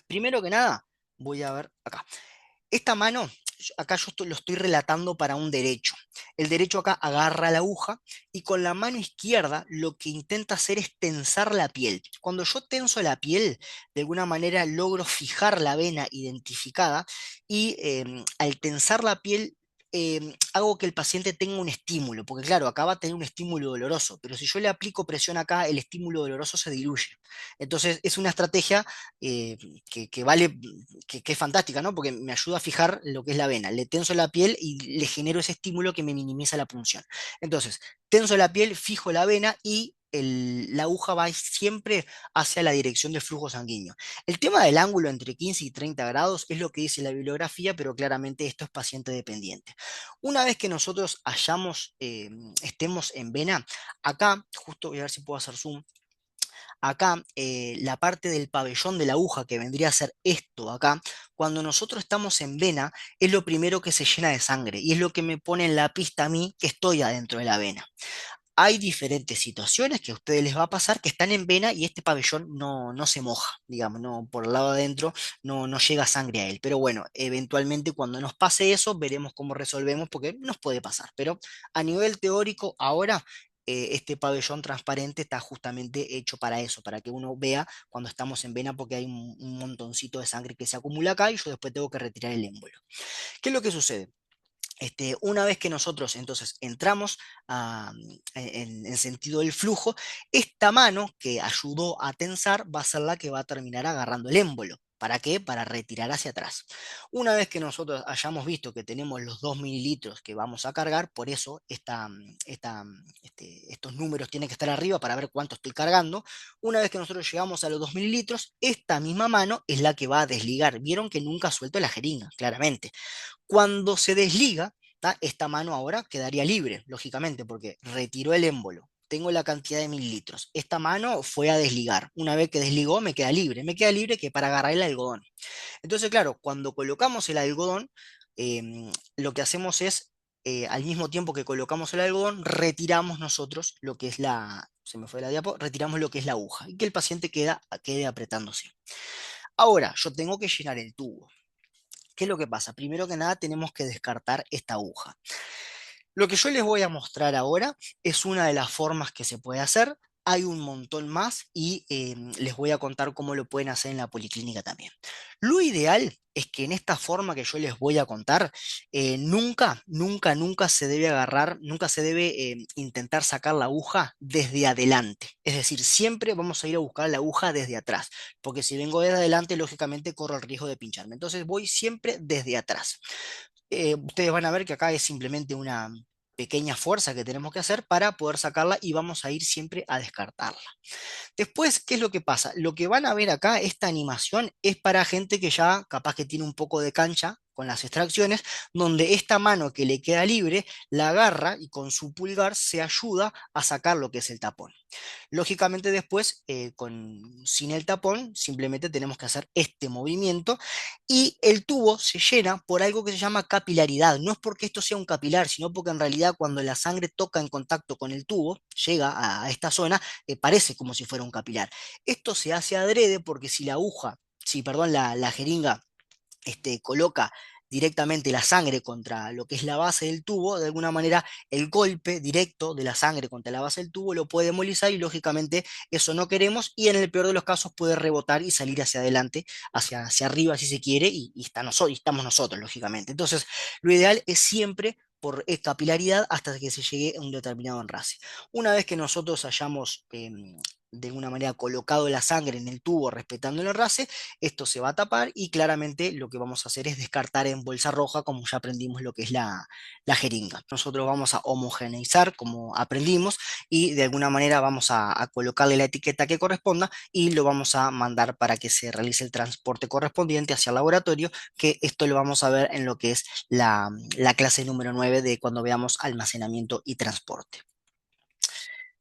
primero que nada, voy a ver acá. Esta mano, acá yo lo estoy relatando para un derecho. El derecho acá agarra la aguja y con la mano izquierda lo que intenta hacer es tensar la piel. Cuando yo tenso la piel, de alguna manera logro fijar la vena identificada y al tensar la piel hago que el paciente tenga un estímulo, porque claro, acá va a tener un estímulo doloroso, pero si yo le aplico presión acá, el estímulo doloroso se diluye. Entonces es una estrategia que vale, que es fantástica, ¿no? Porque me ayuda a fijar lo que es la vena. Le tenso la piel y le genero ese estímulo que me minimiza la punción. Entonces, tenso la piel, fijo la vena y la aguja va siempre hacia la dirección del flujo sanguíneo. El tema del ángulo entre 15 y 30 grados es lo que dice la bibliografía, pero claramente esto es paciente dependiente. Una vez que nosotros estemos en vena, acá, justo voy a ver si puedo hacer zoom. Acá, la parte del pabellón de la aguja, que vendría a ser esto acá, cuando nosotros estamos en vena, es lo primero que se llena de sangre y es lo que me pone en la pista a mí que estoy adentro de la vena. Hay diferentes situaciones que a ustedes les va a pasar que están en vena y este pabellón no se moja, digamos, no, por el lado de adentro no llega sangre a él. Pero bueno, eventualmente cuando nos pase eso, veremos cómo resolvemos porque nos puede pasar. Pero a nivel teórico, ahora este pabellón transparente está justamente hecho para eso, para que uno vea cuando estamos en vena porque hay un montoncito de sangre que se acumula acá y yo después tengo que retirar el émbolo. ¿Qué es lo que sucede? Una vez que nosotros entonces entramos en sentido del flujo, esta mano que ayudó a tensar va a ser la que va a terminar agarrando el émbolo. ¿Para qué? Para retirar hacia atrás. Una vez que nosotros hayamos visto que tenemos los 2 mililitros que vamos a cargar, por eso estos números tienen que estar arriba para ver cuánto estoy cargando. Una vez que nosotros llegamos a los 2 mililitros, esta misma mano es la que va a desligar. Vieron que nunca suelto la jeringa, claramente. Cuando se desliga, ¿tá? Esta mano ahora quedaría libre, lógicamente, porque retiró el émbolo. Tengo la cantidad de mililitros. Esta mano fue a desligar. Una vez que desligó, me queda libre. Me queda libre que para agarrar el algodón. Entonces, claro, cuando colocamos el algodón, lo que hacemos es, al mismo tiempo que colocamos el algodón, retiramos nosotros lo que es se me fue la diapo, retiramos lo que es la aguja y que el paciente quede apretándose. Ahora, yo tengo que llenar el tubo. ¿Qué es lo que pasa? Primero que nada tenemos que descartar esta aguja. Lo que yo les voy a mostrar ahora es una de las formas que se puede hacer. Hay un montón más y les voy a contar cómo lo pueden hacer en la policlínica también. Lo ideal es que en esta forma que yo les voy a contar, nunca se debe agarrar, nunca se debe intentar sacar la aguja desde adelante. Es decir, siempre vamos a ir a buscar la aguja desde atrás, porque si vengo desde adelante, lógicamente corro el riesgo de pincharme. Entonces voy siempre desde atrás. Ustedes van a ver que acá es simplemente una pequeña fuerza que tenemos que hacer para poder sacarla y vamos a ir siempre a descartarla. Después, ¿qué es lo que pasa? Lo que van a ver acá, esta animación, es para gente que ya capaz que tiene un poco de cancha con las extracciones, donde esta mano que le queda libre la agarra y con su pulgar se ayuda a sacar lo que es el tapón. Lógicamente después, sin el tapón, simplemente tenemos que hacer este movimiento y el tubo se llena por algo que se llama capilaridad. No es porque esto sea un capilar, sino porque en realidad cuando la sangre toca en contacto con el tubo, llega a esta zona, parece como si fuera un capilar. Esto se hace adrede porque si la aguja, si perdón, la jeringa coloca directamente la sangre contra lo que es la base del tubo, de alguna manera el golpe directo de la sangre contra la base del tubo lo puede embolizar y lógicamente eso no queremos y en el peor de los casos puede rebotar y salir hacia adelante, hacia arriba si se quiere y estamos nosotros, lógicamente. Entonces, lo ideal es siempre por capilaridad hasta que se llegue a un determinado enrase. Una vez que nosotros hayamos de alguna manera colocado la sangre en el tubo respetando el enrase, esto se va a tapar y claramente lo que vamos a hacer es descartar en bolsa roja, como ya aprendimos lo que es la jeringa. Nosotros vamos a homogeneizar como aprendimos y de alguna manera vamos a colocarle la etiqueta que corresponda y lo vamos a mandar para que se realice el transporte correspondiente hacia el laboratorio, que esto lo vamos a ver en lo que es la clase número 9 de cuando veamos almacenamiento y transporte.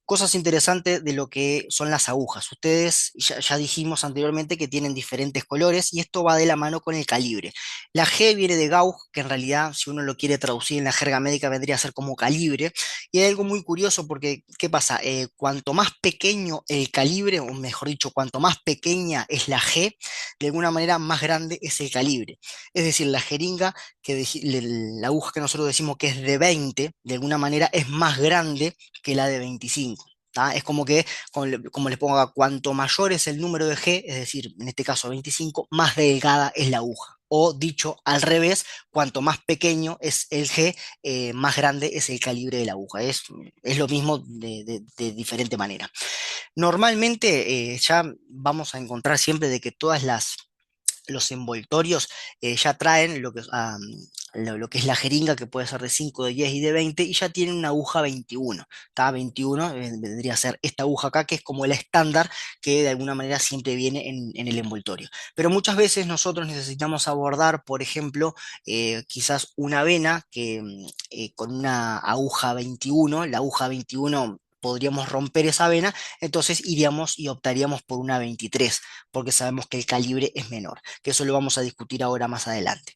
Cosas interesantes de lo que son las agujas. Ustedes ya dijimos anteriormente que tienen diferentes colores y esto va de la mano con el calibre. La G viene de Gauss, que en realidad si uno lo quiere traducir en la jerga médica vendría a ser como calibre. Y hay algo muy curioso porque, ¿qué pasa? Cuanto más pequeño el calibre, o mejor dicho, cuanto más pequeña es la G, de alguna manera más grande es el calibre. Es decir, la jeringa, la aguja que nosotros decimos que es de 20, de alguna manera es más grande que la de 25. ¿Tá? Es como que, como les pongo acá, cuanto mayor es el número de G, es decir, en este caso 25, más delgada es la aguja. O dicho al revés, cuanto más pequeño es el G, más grande es el calibre de la aguja. Es lo mismo de diferente manera. Normalmente ya vamos a encontrar siempre de que todas los envoltorios ya traen lo que es la jeringa, que puede ser de 5, de 10 y de 20, y ya tienen una aguja 21. ¿Tá? 21 vendría a ser esta aguja acá, que es como la estándar que de alguna manera siempre viene en el envoltorio. Pero muchas veces nosotros necesitamos abordar, por ejemplo, quizás una vena que con una aguja 21, la aguja 21 podríamos romper esa vena, entonces iríamos y optaríamos por una 23, porque sabemos que el calibre es menor, que eso lo vamos a discutir ahora más adelante.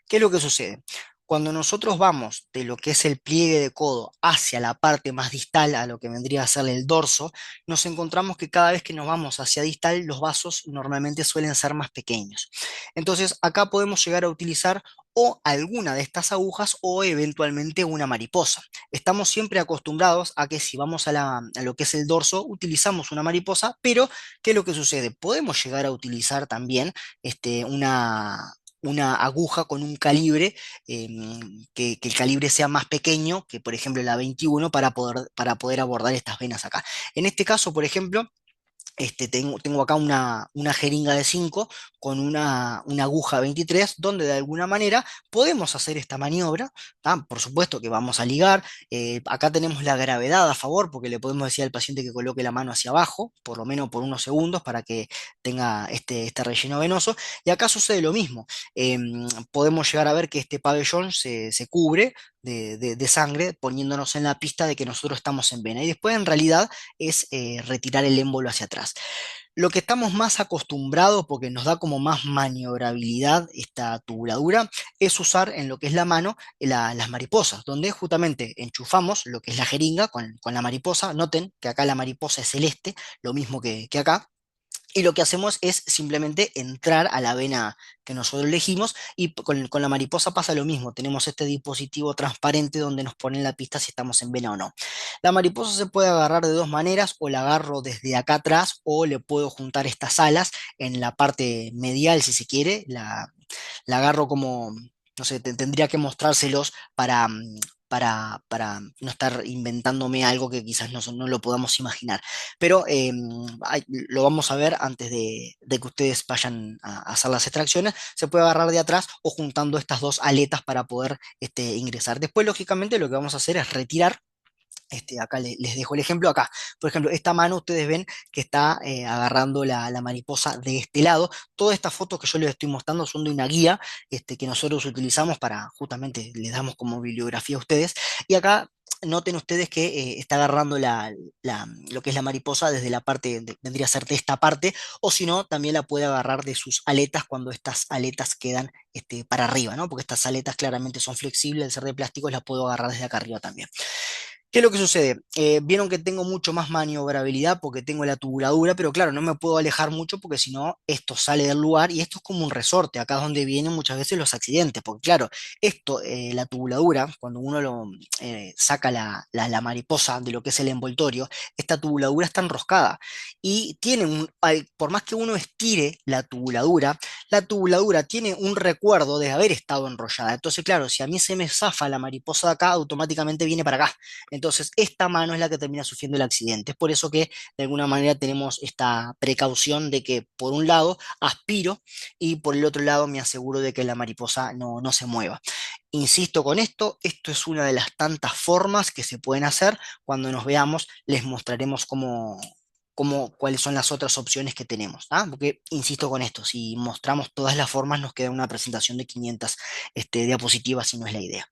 ¿Qué es lo que sucede? Cuando nosotros vamos de lo que es el pliegue de codo hacia la parte más distal, a lo que vendría a ser el dorso, nos encontramos que cada vez que nos vamos hacia distal, los vasos normalmente suelen ser más pequeños. Entonces, acá podemos llegar a utilizar o alguna de estas agujas o eventualmente una mariposa. Estamos siempre acostumbrados a que si vamos a lo que es el dorso, utilizamos una mariposa, pero ¿qué es lo que sucede? Podemos llegar a utilizar también una aguja con un calibre, que el calibre sea más pequeño que, por ejemplo, la 21 para poder abordar estas venas acá. En este caso, por ejemplo, tengo acá una jeringa de 5 con una aguja 23, donde de alguna manera podemos hacer esta maniobra. ¿Tá? Por supuesto que vamos a ligar. Acá tenemos la gravedad a favor, porque le podemos decir al paciente que coloque la mano hacia abajo, por lo menos por unos segundos, para que tenga este relleno venoso. Y acá sucede lo mismo. Podemos llegar a ver que este pabellón se cubre de sangre, poniéndonos en la pista de que nosotros estamos en vena. Y después, en realidad, es retirar el émbolo hacia atrás. Lo que estamos más acostumbrados, porque nos da como más maniobrabilidad esta tubuladura, es usar en lo que es la mano las mariposas, donde justamente enchufamos lo que es la jeringa con la mariposa. Noten que acá la mariposa es celeste, lo mismo que acá. Y lo que hacemos es simplemente entrar a la vena que nosotros elegimos, y con la mariposa pasa lo mismo. Tenemos este dispositivo transparente donde nos ponen la pista si estamos en vena o no. La mariposa se puede agarrar de dos maneras: o la agarro desde acá atrás, o le puedo juntar estas alas en la parte medial si se quiere. La agarro como, no sé, tendría que mostrárselos para no estar inventándome algo que quizás no lo podamos imaginar. Pero lo vamos a ver antes de que ustedes vayan a hacer las extracciones. Se puede agarrar de atrás o juntando estas dos aletas para poder ingresar. Después, lógicamente, lo que vamos a hacer es retirar. Acá les dejo el ejemplo. Acá, por ejemplo, esta mano ustedes ven que está agarrando la mariposa de este lado. Todas estas fotos que yo les estoy mostrando son de una guía que nosotros utilizamos para, justamente, les damos como bibliografía a ustedes. Y acá noten ustedes que está agarrando lo que es la mariposa desde la parte, vendría a ser de esta parte, o si no, también la puede agarrar de sus aletas cuando estas aletas quedan para arriba, ¿no? Porque estas aletas claramente son flexibles, al ser de plástico las puedo agarrar desde acá arriba también. ¿Qué es lo que sucede? Vieron que tengo mucho más maniobrabilidad porque tengo la tubuladura, pero claro, no me puedo alejar mucho porque si no, esto sale del lugar, y esto es como un resorte. Acá es donde vienen muchas veces los accidentes, porque claro, la tubuladura, cuando uno saca la mariposa de lo que es el envoltorio, esta tubuladura está enroscada y por más que uno estire la tubuladura tiene un recuerdo de haber estado enrollada. Entonces, claro, si a mí se me zafa la mariposa de acá, automáticamente viene para acá. Entonces, esta mano es la que termina sufriendo el accidente. Es por eso que de alguna manera tenemos esta precaución de que por un lado aspiro y por el otro lado me aseguro de que la mariposa no se mueva. Insisto con esto es una de las tantas formas que se pueden hacer. Cuando nos veamos, les mostraremos cuáles son las otras opciones que tenemos. ¿Ah? Porque, insisto con esto, si mostramos todas las formas, nos queda una presentación de 500 diapositivas y no es la idea.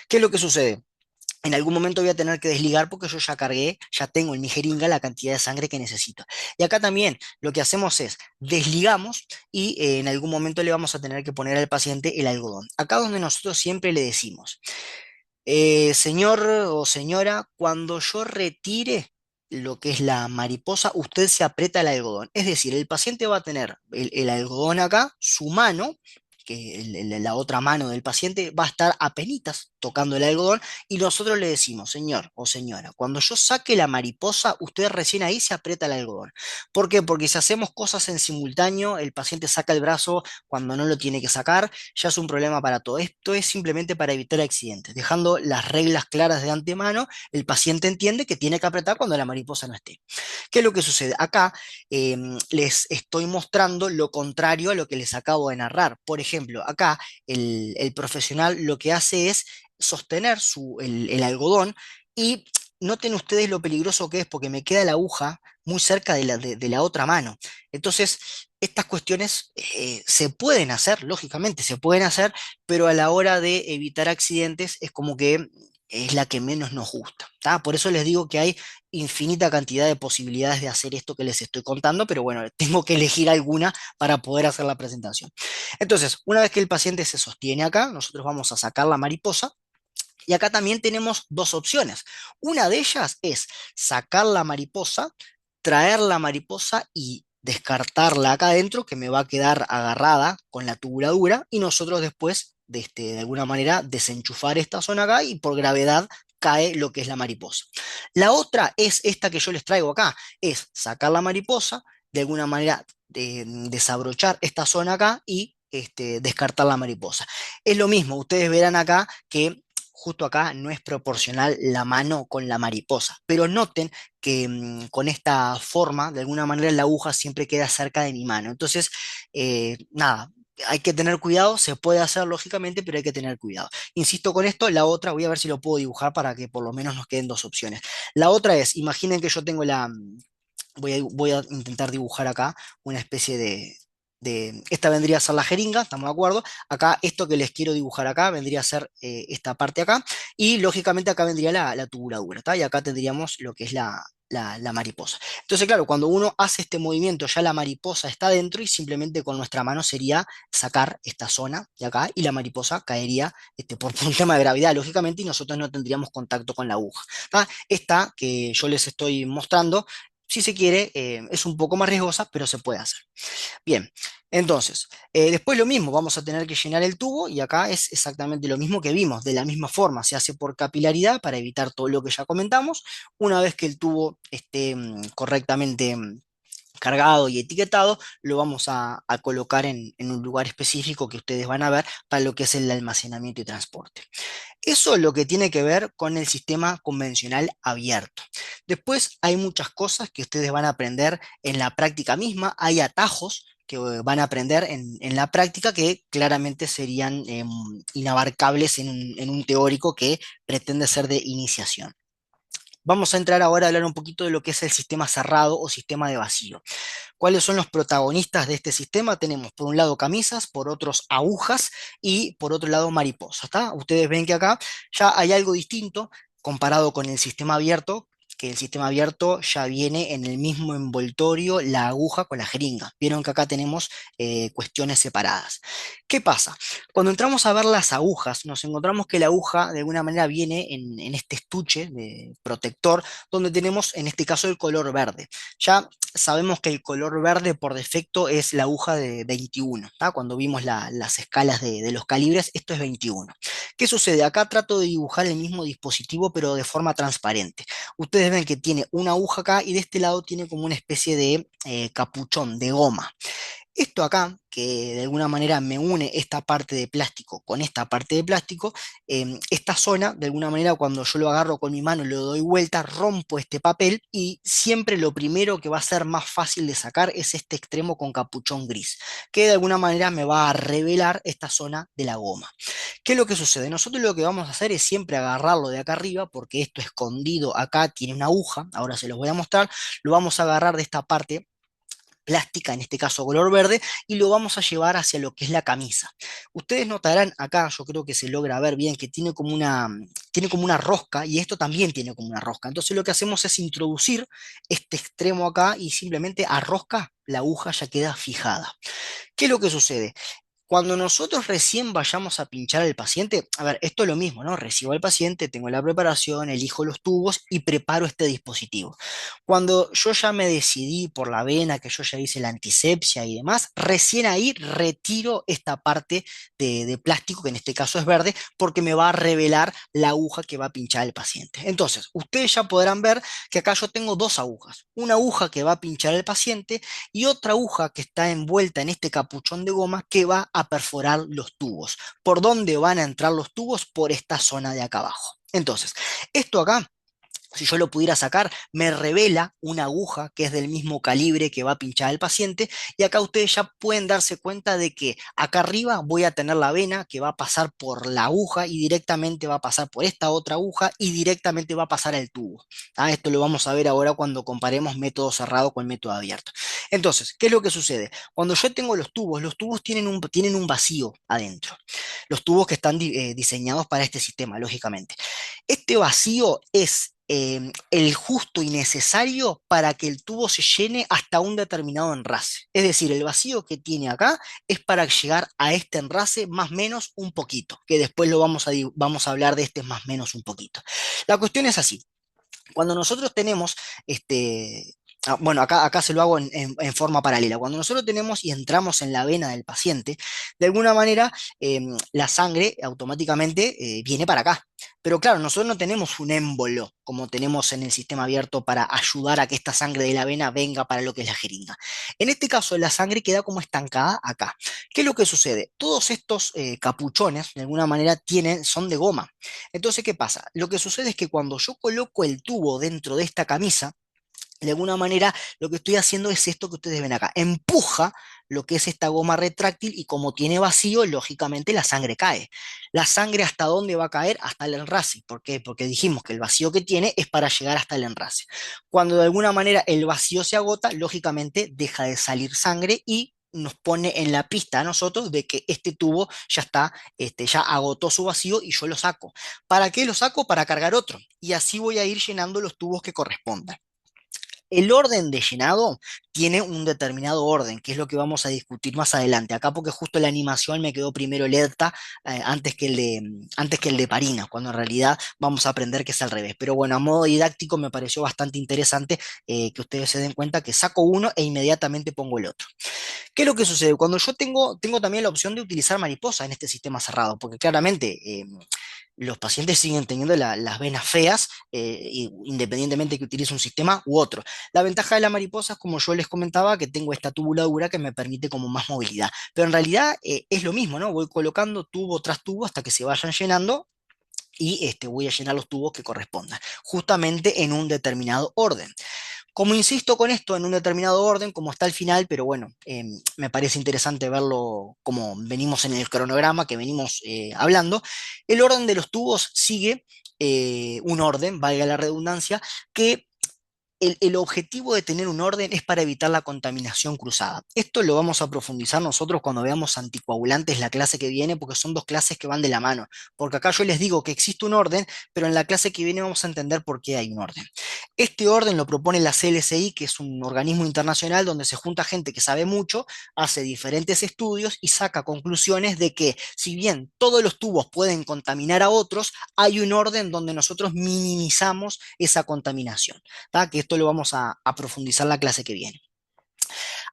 ¿Qué es lo que sucede? En algún momento voy a tener que desligar porque yo ya cargué, ya tengo en mi jeringa la cantidad de sangre que necesito. Y acá también lo que hacemos es desligamos y en algún momento le vamos a tener que poner al paciente el algodón. Acá donde nosotros siempre le decimos, señor o señora, cuando yo retire lo que es la mariposa, usted se aprieta el algodón. Es decir, el paciente va a tener el algodón acá, su mano, que la otra mano del paciente va a estar apenitas tocando el algodón y nosotros le decimos, señor o señora, cuando yo saque la mariposa, usted recién ahí se aprieta el algodón. ¿Por qué? Porque si hacemos cosas en simultáneo, el paciente saca el brazo cuando no lo tiene que sacar, ya es un problema para todo. Esto es simplemente para evitar accidentes. Dejando las reglas claras de antemano, el paciente entiende que tiene que apretar cuando la mariposa no esté. ¿Qué es lo que sucede? Acá les estoy mostrando lo contrario a lo que les acabo de narrar. Por ejemplo, acá el profesional lo que hace es sostener el algodón y noten ustedes lo peligroso que es porque me queda la aguja muy cerca de la otra mano. Entonces, estas cuestiones se pueden hacer, lógicamente se pueden hacer, pero a la hora de evitar accidentes es como que es la que menos nos gusta. ¿Tá? Por eso les digo que hay infinita cantidad de posibilidades de hacer esto que les estoy contando, pero bueno, tengo que elegir alguna para poder hacer la presentación. Entonces, una vez que el paciente se sostiene acá, nosotros vamos a sacar la mariposa. Y acá también tenemos dos opciones. Una de ellas es sacar la mariposa, traer la mariposa y descartarla acá adentro, que me va a quedar agarrada con la tubuladura, y nosotros después, de alguna manera, desenchufar esta zona acá y por gravedad cae lo que es la mariposa. La otra es esta que yo les traigo acá, es sacar la mariposa, de alguna manera desabrochar esta zona acá y descartar la mariposa. Es lo mismo, ustedes verán acá que justo acá no es proporcional la mano con la mariposa, pero noten que con esta forma, de alguna manera la aguja siempre queda cerca de mi mano. Entonces, nada, hay que tener cuidado, se puede hacer lógicamente, pero hay que tener cuidado. Insisto con esto, la otra, voy a ver si lo puedo dibujar para que por lo menos nos queden dos opciones. La otra es, imaginen que yo tengo voy a intentar dibujar acá una especie esta vendría a ser la jeringa, ¿estamos de acuerdo? Acá, esto que les quiero dibujar acá vendría a ser esta parte acá, y lógicamente acá vendría la tubuladura, ¿está? Y acá tendríamos lo que es la mariposa. Entonces, claro, cuando uno hace este movimiento, ya la mariposa está dentro y simplemente con nuestra mano sería sacar esta zona de acá y la mariposa caería por un tema de gravedad, lógicamente, y nosotros no tendríamos contacto con la aguja. ¿Tá? Esta que yo les estoy mostrando si se quiere, es un poco más riesgosa, pero se puede hacer. Bien, entonces, después lo mismo, vamos a tener que llenar el tubo y acá es exactamente lo mismo que vimos, de la misma forma, se hace por capilaridad para evitar todo lo que ya comentamos. Una vez que el tubo esté correctamente cargado y etiquetado, lo vamos a colocar en un lugar específico que ustedes van a ver para lo que es el almacenamiento y transporte. Eso es lo que tiene que ver con el sistema convencional abierto. Después hay muchas cosas que ustedes van a aprender en la práctica misma, hay atajos que van a aprender en la práctica que claramente serían inabarcables en un teórico que pretende ser de iniciación. Vamos a entrar ahora a hablar un poquito de lo que es el sistema cerrado o sistema de vacío. ¿Cuáles son los protagonistas de este sistema? Tenemos por un lado camisas, por otros agujas y por otro lado mariposas, ¿tá? Ustedes ven que acá ya hay algo distinto comparado con el sistema abierto, que el sistema abierto ya viene en el mismo envoltorio la aguja con la jeringa. Vieron que acá tenemos cuestiones separadas. ¿Qué pasa? Cuando entramos a ver las agujas, nos encontramos que la aguja de alguna manera viene en este estuche de protector, donde tenemos en este caso el color verde. Ya sabemos que el color verde por defecto es la aguja de 21, ¿tá? Cuando vimos las escalas de los calibres, esto es 21. ¿Qué sucede? Acá trato de dibujar el mismo dispositivo, pero de forma transparente. Ustedes ven que tiene una aguja acá y de este lado tiene como una especie de capuchón, de goma. Esto acá, que de alguna manera me une esta parte de plástico con esta parte de plástico, esta zona, de alguna manera cuando yo lo agarro con mi mano y lo doy vuelta, rompo este papel y siempre lo primero que va a ser más fácil de sacar es este extremo con capuchón gris, que de alguna manera me va a revelar esta zona de la goma. ¿Qué es lo que sucede? Nosotros lo que vamos a hacer es siempre agarrarlo de acá arriba, porque esto escondido acá tiene una aguja, ahora se los voy a mostrar, lo vamos a agarrar de esta parte plástica, en este caso color verde, y lo vamos a llevar hacia lo que es la camisa. Ustedes notarán acá, yo creo que se logra ver bien, que tiene como una rosca, y esto también tiene como una rosca. Entonces lo que hacemos es introducir este extremo acá y simplemente arrosca, la aguja ya queda fijada. ¿Qué es lo que sucede? Cuando nosotros recién vayamos a pinchar al paciente, a ver, esto es lo mismo, ¿no? Recibo al paciente, tengo la preparación, elijo los tubos y preparo este dispositivo. Cuando yo ya me decidí por la vena, que yo ya hice la antisepsia y demás, recién ahí retiro esta parte de plástico, que en este caso es verde, porque me va a revelar la aguja que va a pinchar el paciente. Entonces, ustedes ya podrán ver que acá yo tengo dos agujas. Una aguja que va a pinchar al paciente y otra aguja que está envuelta en este capuchón de goma que va a perforar los tubos. ¿Por dónde van a entrar los tubos? Por esta zona de acá abajo. Entonces, esto acá, si yo lo pudiera sacar, me revela una aguja que es del mismo calibre que va a pinchar al paciente y acá ustedes ya pueden darse cuenta de que acá arriba voy a tener la vena que va a pasar por la aguja y directamente va a pasar por esta otra aguja y directamente va a pasar al tubo. Esto lo vamos a ver ahora cuando comparemos método cerrado con método abierto. Entonces, ¿qué es lo que sucede? Cuando yo tengo los tubos tienen un vacío adentro. Los tubos que están diseñados para este sistema, lógicamente. Este vacío es el justo y necesario para que el tubo se llene hasta un determinado enrase. Es decir, el vacío que tiene acá es para llegar a este enrase más o menos un poquito, que después vamos a hablar de este más o menos un poquito. La cuestión es así. Cuando nosotros tenemos, bueno, acá se lo hago en forma paralela. Cuando nosotros tenemos y entramos en la vena del paciente, de alguna manera la sangre automáticamente viene para acá. Pero claro, nosotros no tenemos un émbolo como tenemos en el sistema abierto para ayudar a que esta sangre de la vena venga para lo que es la jeringa. En este caso, la sangre queda como estancada acá. ¿Qué es lo que sucede? Todos estos capuchones, de alguna manera, son de goma. Entonces, ¿qué pasa? Lo que sucede es que cuando yo coloco el tubo dentro de esta camisa, de alguna manera lo que estoy haciendo es esto que ustedes ven acá. Empuja lo que es esta goma retráctil y como tiene vacío, lógicamente la sangre cae. ¿La sangre hasta dónde va a caer? Hasta el enrase. ¿Por qué? Porque dijimos que el vacío que tiene es para llegar hasta el enrase. Cuando de alguna manera el vacío se agota, lógicamente deja de salir sangre y nos pone en la pista a nosotros de que este tubo ya está, ya agotó su vacío y yo lo saco. ¿Para qué lo saco? Para cargar otro. Y así voy a ir llenando los tubos que correspondan. El orden de llenado tiene un determinado orden, que es lo que vamos a discutir más adelante. Acá porque justo la animación me quedó primero alerta antes que el de Parina, cuando en realidad vamos a aprender que es al revés. Pero bueno, a modo didáctico me pareció bastante interesante que ustedes se den cuenta que saco uno e inmediatamente pongo el otro. ¿Qué es lo que sucede? Cuando yo tengo también la opción de utilizar mariposa en este sistema cerrado, porque claramente los pacientes siguen teniendo las venas feas, independientemente que utilice un sistema u otro. La ventaja de la mariposa es, como yo les comentaba, que tengo esta tubuladura que me permite como más movilidad. Pero en realidad es lo mismo, ¿no? Voy colocando tubo tras tubo hasta que se vayan llenando y voy a llenar los tubos que correspondan, justamente en un determinado orden. Como insisto con esto en un determinado orden, como está al final, pero bueno, me parece interesante verlo como venimos en el cronograma que venimos hablando, el orden de los tubos sigue un orden, valga la redundancia, que el objetivo de tener un orden es para evitar la contaminación cruzada. Esto lo vamos a profundizar nosotros cuando veamos anticoagulantes la clase que viene, porque son dos clases que van de la mano. Porque acá yo les digo que existe un orden, pero en la clase que viene vamos a entender por qué hay un orden. Este orden lo propone la CLSI, que es un organismo internacional donde se junta gente que sabe mucho, hace diferentes estudios y saca conclusiones de que si bien todos los tubos pueden contaminar a otros, hay un orden donde nosotros minimizamos esa contaminación. ¿Tá? Que esto lo vamos a profundizar la clase que viene.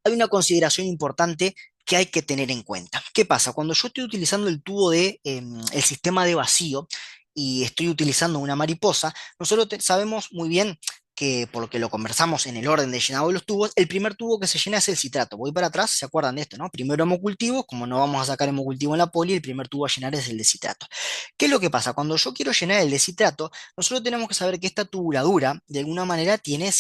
Hay una consideración importante que hay que tener en cuenta. ¿Qué pasa? Cuando yo estoy utilizando el tubo el sistema de vacío y estoy utilizando una mariposa, nosotros sabemos muy bien que, por lo que lo conversamos en el orden de llenado de los tubos, el primer tubo que se llena es el citrato. Voy para atrás, ¿se acuerdan de esto, no? Primero hemocultivo, como no vamos a sacar hemocultivo en la poli, el primer tubo a llenar es el de citrato. ¿Qué es lo que pasa? Cuando yo quiero llenar el de citrato, nosotros tenemos que saber que esta tubuladura, de alguna manera, tiene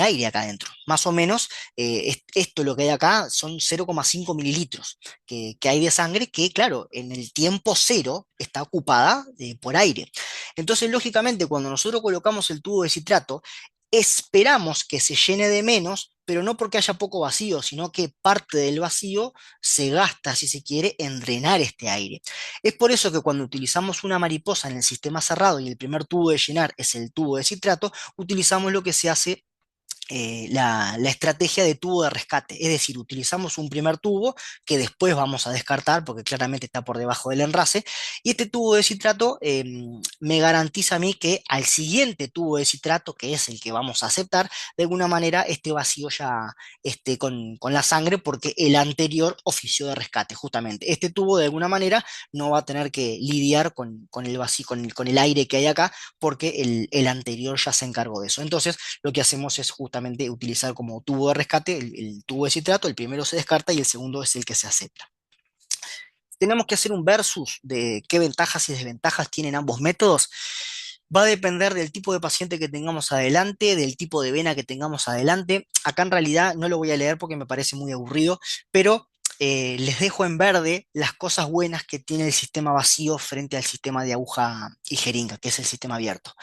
aire acá adentro. Más o menos, esto lo que hay acá son 0,5 mililitros que hay de sangre que, claro, en el tiempo cero está ocupada por aire. Entonces, lógicamente, cuando nosotros colocamos el tubo de citrato, esperamos que se llene de menos, pero no porque haya poco vacío, sino que parte del vacío se gasta, si se quiere, en drenar este aire. Es por eso que cuando utilizamos una mariposa en el sistema cerrado y el primer tubo de llenar es el tubo de citrato, utilizamos lo que se hace la estrategia de tubo de rescate. Es decir, utilizamos un primer tubo que después vamos a descartar porque claramente está por debajo del enrase. Y este tubo de citrato me garantiza a mí que al siguiente tubo de citrato, que es el que vamos a aceptar, de alguna manera este vacío ya esté con la sangre porque el anterior ofició de rescate, justamente. Este tubo de alguna manera no va a tener que lidiar con el vacío, con el aire que hay acá, porque el anterior ya se encargó de eso. Entonces, lo que hacemos es justamente utilizar como tubo de rescate el tubo de citrato, el primero se descarta y el segundo es el que se acepta. Tenemos que hacer un versus de qué ventajas y desventajas tienen ambos métodos. Va a depender del tipo de paciente que tengamos adelante, del tipo de vena que tengamos adelante. Acá en realidad no lo voy a leer porque me parece muy aburrido, pero les dejo en verde las cosas buenas que tiene el sistema vacío frente al sistema de aguja y jeringa, que es el sistema abierto.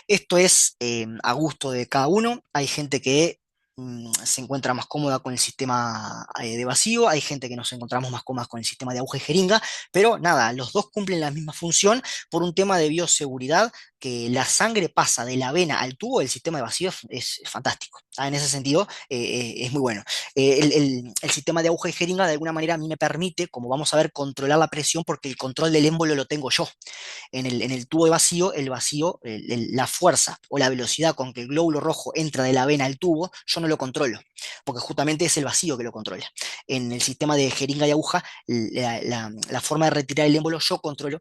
Esto es a gusto de cada uno. Hay gente que se encuentra más cómoda con el sistema de vacío, hay gente que nos encontramos más cómodas con el sistema de aguja y jeringa, pero nada, los dos cumplen la misma función por un tema de bioseguridad, que la sangre pasa de la vena al tubo, el sistema de vacío es fantástico. En ese sentido, es muy bueno. El sistema de aguja y jeringa de alguna manera a mí me permite, como vamos a ver, controlar la presión porque el control del émbolo lo tengo yo en el tubo de vacío, el vacío, la fuerza o la velocidad con que el glóbulo rojo entra de la vena al tubo, yo no lo controlo, porque justamente es el vacío que lo controla. En el sistema de jeringa y aguja, la forma de retirar el émbolo, yo controlo,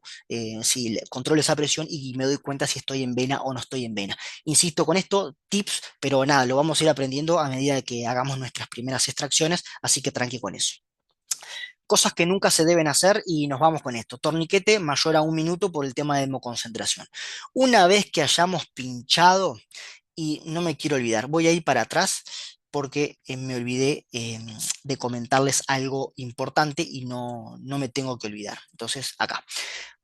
si controlo esa presión y me doy cuenta si estoy en vena o no estoy en vena. Insisto con esto, tips, pero nada, lo vamos a ir aprendiendo a medida de que hagamos nuestras primeras extracciones, así que tranqui con eso. Cosas que nunca se deben hacer y nos vamos con esto. Torniquete mayor a 1 minuto por el tema de hemoconcentración. Una vez que hayamos pinchado, y no me quiero olvidar, voy a ir para atrás porque me olvidé de comentarles algo importante y no me tengo que olvidar. Entonces, acá.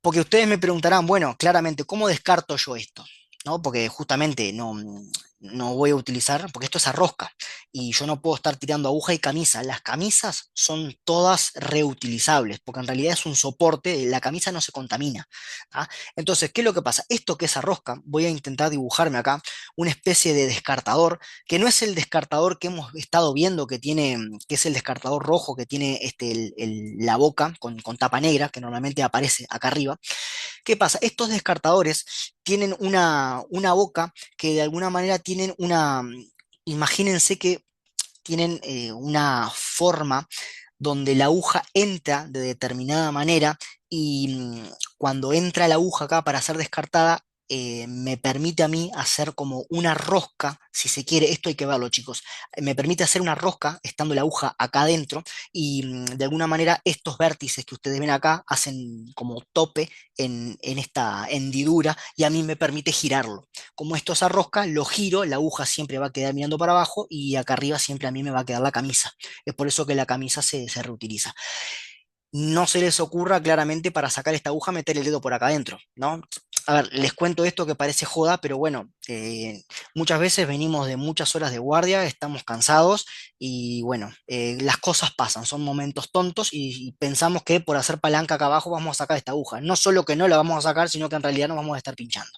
Porque ustedes me preguntarán, bueno, claramente, ¿cómo descarto yo esto? ¿No? Porque justamente no voy a utilizar, porque esto es a rosca y yo no puedo estar tirando aguja y camisa. Las camisas son todas reutilizables, porque en realidad es un soporte, la camisa no se contamina. ¿Ah? Entonces, ¿qué es lo que pasa? Esto que es a rosca, voy a intentar dibujarme acá una especie de descartador, que no es el descartador que hemos estado viendo, que es el descartador rojo, que tiene la boca con tapa negra, que normalmente aparece acá arriba. ¿Qué pasa? Estos descartadores tienen una boca que de alguna manera tienen imagínense que tienen una forma donde la aguja entra de determinada manera y cuando entra la aguja acá para ser descartada, me permite a mí hacer como una rosca, si se quiere, esto hay que verlo chicos, me permite hacer una rosca estando la aguja acá adentro y de alguna manera estos vértices que ustedes ven acá hacen como tope en esta hendidura y a mí me permite girarlo. Como esto se arrosca, lo giro, la aguja siempre va a quedar mirando para abajo y acá arriba siempre a mí me va a quedar la camisa. Es por eso que la camisa se reutiliza. No se les ocurra claramente para sacar esta aguja meter el dedo por acá adentro, ¿no? A ver, les cuento esto que parece joda, pero bueno, muchas veces venimos de muchas horas de guardia, estamos cansados y bueno, las cosas pasan, son momentos tontos y pensamos que por hacer palanca acá abajo vamos a sacar esta aguja. No solo que no la vamos a sacar, sino que en realidad nos vamos a estar pinchando.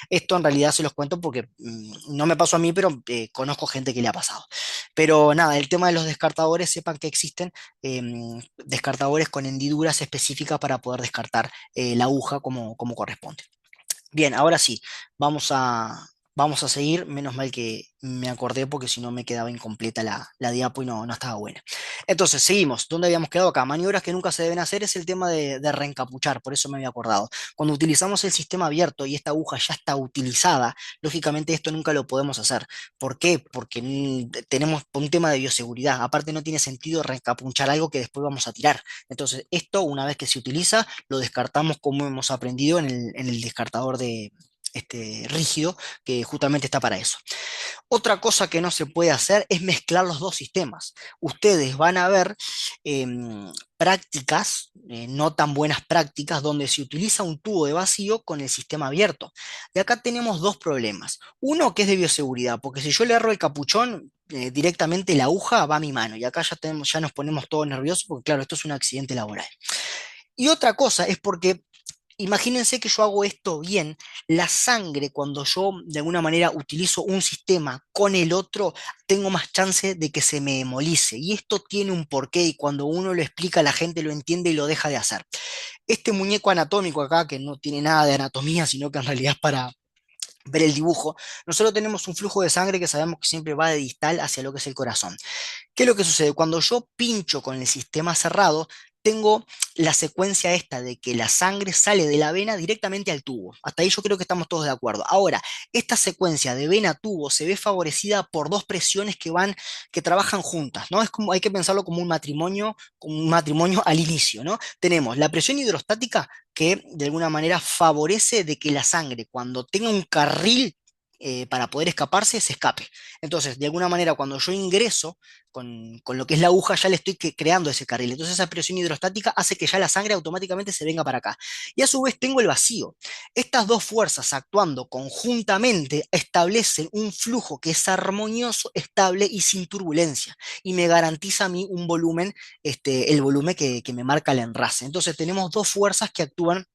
Esto en realidad se los cuento porque no me pasó a mí, pero conozco gente que le ha pasado. Pero nada, el tema de los descartadores, sepan que existen descartadores con hendiduras específicas para poder descartar la aguja como corresponde. Bien, ahora sí, vamos vamos a seguir. Menos mal que me acordé porque si no me quedaba incompleta la diapo y no estaba buena. Entonces, seguimos. ¿Dónde habíamos quedado acá? Maniobras que nunca se deben hacer es el tema de reencapuchar, por eso me había acordado. Cuando utilizamos el sistema abierto y esta aguja ya está utilizada, lógicamente esto nunca lo podemos hacer. ¿Por qué? Porque tenemos un tema de bioseguridad. Aparte no tiene sentido reencapuchar algo que después vamos a tirar. Entonces, esto una vez que se utiliza, lo descartamos como hemos aprendido en el descartador de rígido, que justamente está para eso. Otra cosa que no se puede hacer es mezclar los dos sistemas. Ustedes van a ver prácticas, no tan buenas prácticas, donde se utiliza un tubo de vacío con el sistema abierto. Y acá tenemos dos problemas. Uno que es de bioseguridad, porque si yo le erro el capuchón, directamente la aguja va a mi mano. Y acá ya nos ponemos todos nerviosos, porque claro, esto es un accidente laboral. Y otra cosa es porque Imagínense que yo hago esto bien, la sangre, cuando yo de alguna manera utilizo un sistema con el otro, tengo más chance de que se me hemolice. Y esto tiene un porqué y cuando uno lo explica, la gente lo entiende y lo deja de hacer. Este muñeco anatómico acá, que no tiene nada de anatomía, sino que en realidad es para ver el dibujo, nosotros tenemos un flujo de sangre que sabemos que siempre va de distal hacia lo que es el corazón. ¿Qué es lo que sucede? Cuando yo pincho con el sistema cerrado, tengo la secuencia esta de que la sangre sale de la vena directamente al tubo. Hasta ahí yo creo que estamos todos de acuerdo. Ahora, esta secuencia de vena-tubo se ve favorecida por dos presiones que trabajan juntas, ¿no? Es como, hay que pensarlo como un matrimonio al inicio, ¿no? Tenemos la presión hidrostática que de alguna manera favorece de que la sangre, cuando tenga un carril para poder escaparse, se escape. Entonces, de alguna manera, cuando yo ingreso con lo que es la aguja, ya le estoy creando ese carril. Entonces esa presión hidrostática hace que ya la sangre automáticamente se venga para acá. Y a su vez tengo el vacío. Estas dos fuerzas actuando conjuntamente establecen un flujo que es armonioso, estable y sin turbulencia. Y me garantiza a mí un volumen, el volumen que me marca el enrase. Entonces tenemos dos fuerzas que actúan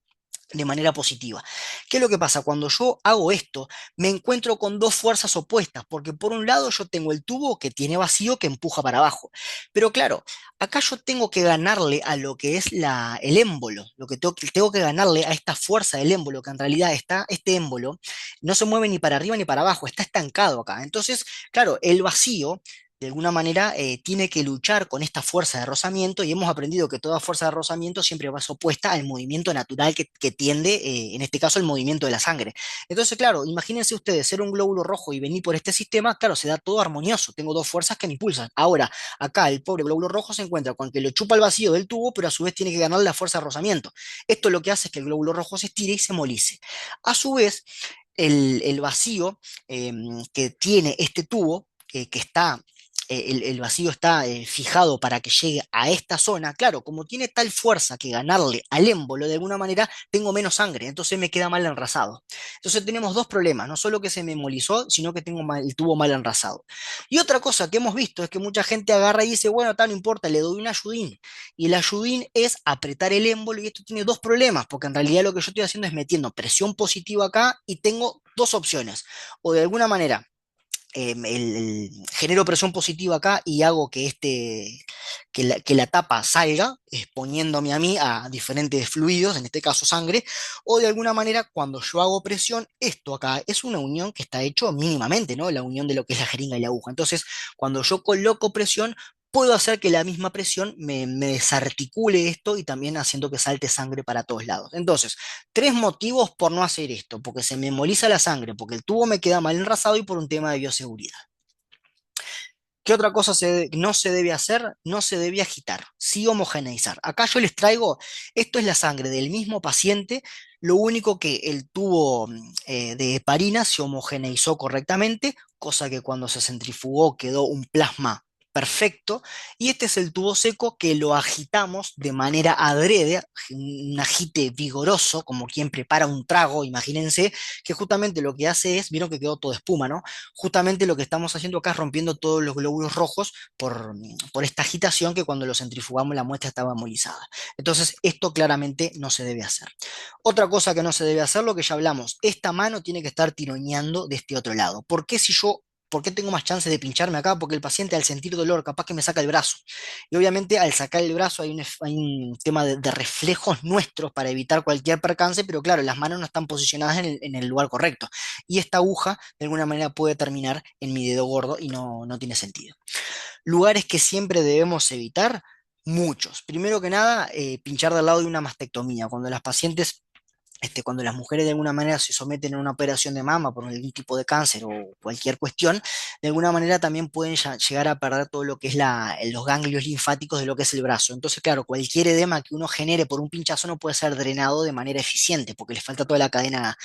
de manera positiva. ¿Qué es lo que pasa? Cuando yo hago esto, me encuentro con dos fuerzas opuestas, porque por un lado yo tengo el tubo que tiene vacío que empuja para abajo, pero claro, acá yo tengo que ganarle a lo que es el émbolo, lo que tengo que ganarle a esta fuerza del émbolo, que en realidad está, este émbolo no se mueve ni para arriba ni para abajo, está estancado acá. Entonces, claro, el vacío de alguna manera tiene que luchar con esta fuerza de rozamiento y hemos aprendido que toda fuerza de rozamiento siempre va opuesta al movimiento natural que tiende, en este caso, el movimiento de la sangre. Entonces, claro, imagínense ustedes ser un glóbulo rojo y venir por este sistema, claro, se da todo armonioso, tengo dos fuerzas que me impulsan. Ahora, acá el pobre glóbulo rojo se encuentra con que lo chupa el vacío del tubo, pero a su vez tiene que ganar la fuerza de rozamiento. Esto lo que hace es que el glóbulo rojo se estire y se molice. A su vez, el vacío eh, que tiene este tubo, que está el vacío está fijado para que llegue a esta zona, claro, como tiene tal fuerza que ganarle al émbolo, de alguna manera tengo menos sangre, entonces me queda mal enrasado. Entonces tenemos dos problemas, no solo que se me embolizó, sino que tengo el tubo mal enrasado. Y otra cosa que hemos visto es que mucha gente agarra y dice, bueno, tal, no importa, le doy un ayudín. Y el ayudín es apretar el émbolo y esto tiene dos problemas, porque en realidad lo que yo estoy haciendo es metiendo presión positiva acá y tengo dos opciones. O de alguna manera genero presión positiva acá y hago que, que la tapa salga, exponiéndome a mí a diferentes fluidos, en este caso sangre, o de alguna manera cuando yo hago presión, esto acá es una unión que está hecho mínimamente, ¿no? La unión de lo que es la jeringa y la aguja. Entonces, cuando yo coloco presión, puedo hacer que la misma presión me desarticule esto y también haciendo que salte sangre para todos lados. Entonces, tres motivos por no hacer esto, porque se me emboliza la sangre, porque el tubo me queda mal enrasado y por un tema de bioseguridad. ¿Qué otra cosa no se debe hacer? No se debe agitar, sí homogeneizar. Acá yo les traigo, esto es la sangre del mismo paciente, lo único que el tubo de heparina se homogeneizó correctamente, cosa que cuando se centrifugó quedó un plasma perfecto, y este es el tubo seco que lo agitamos de manera adrede, un agite vigoroso, como quien prepara un trago, imagínense, que justamente lo que hace es, vieron que quedó todo espuma, ¿no? Justamente lo que estamos haciendo acá es rompiendo todos los glóbulos rojos por esta agitación que cuando lo centrifugamos la muestra estaba molizada. Entonces, esto claramente no se debe hacer. Otra cosa que no se debe hacer, lo que ya hablamos, esta mano tiene que estar tironeando de este otro lado. ¿Por qué tengo más chance de pincharme acá? Porque el paciente al sentir dolor capaz que me saca el brazo. Y obviamente al sacar el brazo hay un tema de reflejos nuestros para evitar cualquier percance, pero claro, las manos no están posicionadas en el lugar correcto. Y esta aguja de alguna manera puede terminar en mi dedo gordo y no tiene sentido. Lugares que siempre debemos evitar, muchos. Primero que nada, pinchar del lado de una mastectomía. Cuando las pacientes cuando las mujeres de alguna manera se someten a una operación de mama por algún tipo de cáncer o cualquier cuestión, de alguna manera también pueden llegar a perder todo lo que es los ganglios linfáticos de lo que es el brazo. Entonces, claro, cualquier edema que uno genere por un pinchazo no puede ser drenado de manera eficiente porque le falta toda la cadena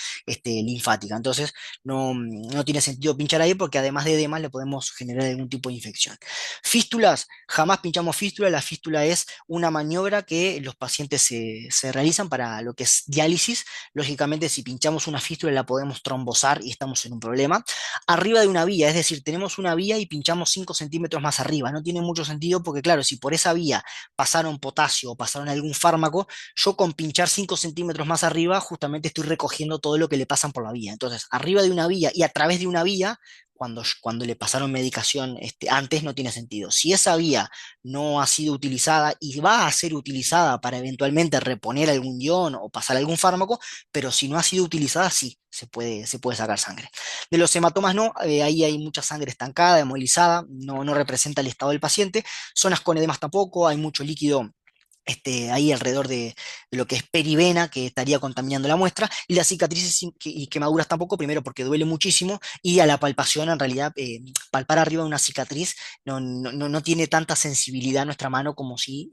linfática. Entonces, no tiene sentido pinchar ahí porque además de edemas le podemos generar algún tipo de infección. Fístulas, jamás pinchamos fístula. La fístula es una maniobra que los pacientes se realizan para lo que es diálisis Lógicamente, si pinchamos una fístula la podemos trombosar y estamos en un problema. Arriba de una vía, es decir, tenemos una vía y pinchamos 5 centímetros más arriba. No tiene mucho sentido porque, claro, si por esa vía pasaron potasio o pasaron algún fármaco, yo con pinchar 5 centímetros más arriba justamente estoy recogiendo todo lo que le pasan por la vía. Entonces, arriba de una vía y a través de una vía, cuando le pasaron medicación antes, no tiene sentido. Si esa vía no ha sido utilizada y va a ser utilizada para eventualmente reponer algún ion o pasar algún fármaco, pero si no ha sido utilizada, sí, se puede sacar sangre. De los hematomas no, ahí hay mucha sangre estancada, hemolizada, no representa el estado del paciente. Zonas con edemas tampoco, hay mucho líquido ahí alrededor de lo que es perivena, que estaría contaminando la muestra, y las cicatrices y quemaduras tampoco, primero porque duele muchísimo, y a la palpación, en realidad, palpar arriba de una cicatriz no tiene tanta sensibilidad nuestra mano como si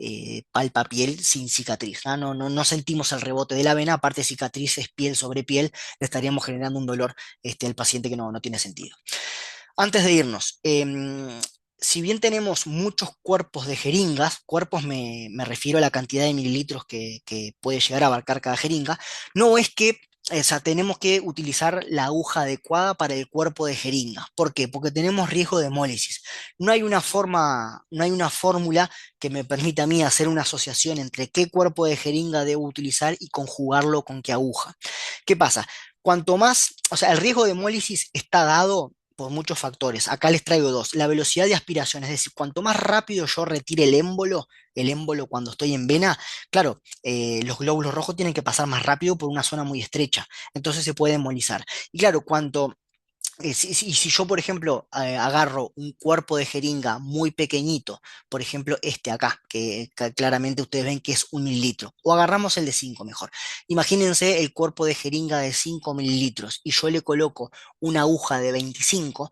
palpa piel sin cicatriz, ¿no? No sentimos el rebote de la vena, aparte cicatriz es piel sobre piel, le estaríamos generando un dolor al paciente que no tiene sentido. Antes de irnos, si bien tenemos muchos cuerpos de jeringas, cuerpos me refiero a la cantidad de mililitros que puede llegar a abarcar cada jeringa, no es que, o sea, tenemos que utilizar la aguja adecuada para el cuerpo de jeringa. ¿Por qué? Porque tenemos riesgo de hemólisis. No hay una fórmula que me permita a mí hacer una asociación entre qué cuerpo de jeringa debo utilizar y conjugarlo con qué aguja. ¿Qué pasa? Cuanto más, o sea, el riesgo de hemólisis está dado por muchos factores. Acá les traigo dos. La velocidad de aspiración, es decir, cuanto más rápido yo retire el émbolo cuando estoy en vena, claro, los glóbulos rojos tienen que pasar más rápido por una zona muy estrecha, entonces se puede embolizar. Y claro, si yo, por ejemplo, agarro un cuerpo de jeringa muy pequeñito, por ejemplo, este acá, que claramente ustedes ven que es 1 mililitro, o agarramos el de 5 mejor. Imagínense el cuerpo de jeringa de 5 mililitros y yo le coloco una aguja de 25.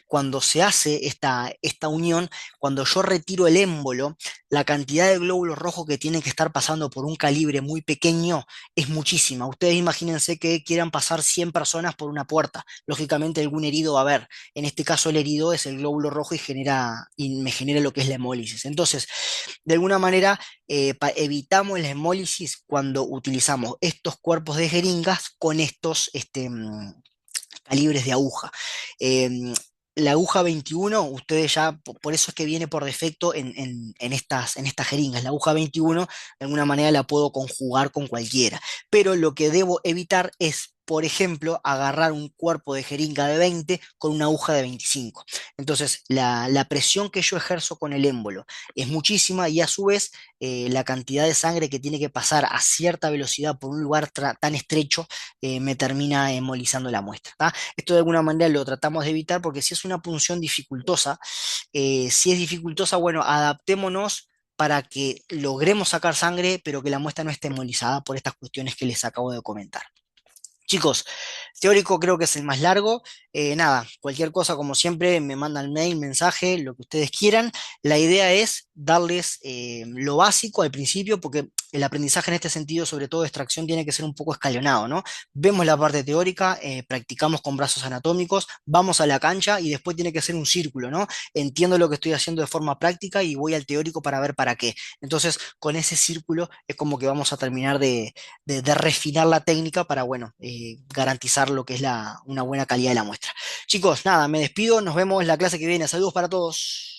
Cuando se hace esta unión, cuando yo retiro el émbolo, la cantidad de glóbulos rojos que tienen que estar pasando por un calibre muy pequeño es muchísima. Ustedes imagínense que quieran pasar 100 personas por una puerta. Lógicamente algún herido va a haber. En este caso el herido es el glóbulo rojo y me genera lo que es la hemólisis. Entonces, de alguna manera, evitamos la hemólisis cuando utilizamos estos cuerpos de jeringas con estos calibres de aguja. Em, la aguja 21, ustedes ya, por eso es que viene por defecto en estas jeringas. La aguja 21, de alguna manera la puedo conjugar con cualquiera. Pero lo que debo evitar es, por ejemplo, agarrar un cuerpo de jeringa de 20 con una aguja de 25. Entonces, la presión que yo ejerzo con el émbolo es muchísima y a su vez la cantidad de sangre que tiene que pasar a cierta velocidad por un lugar tan estrecho me termina embolizando la muestra. ¿Tá? Esto de alguna manera lo tratamos de evitar porque si es una punción dificultosa, si es dificultosa, bueno, adaptémonos para que logremos sacar sangre, pero que la muestra no esté embolizada por estas cuestiones que les acabo de comentar. Chicos, teórico creo que es el más largo. Nada, cualquier cosa, como siempre, me mandan mail, mensaje, lo que ustedes quieran. La idea es darles lo básico al principio, porque el aprendizaje en este sentido, sobre todo de extracción, tiene que ser un poco escalonado, ¿no? Vemos la parte teórica, practicamos con brazos anatómicos, vamos a la cancha y después tiene que ser un círculo, ¿no? Entiendo lo que estoy haciendo de forma práctica y voy al teórico para ver para qué. Entonces, con ese círculo es como que vamos a terminar de refinar la técnica para, bueno, garantizar lo que es una buena calidad de la muestra. Chicos, nada, me despido, nos vemos en la clase que viene. Saludos para todos.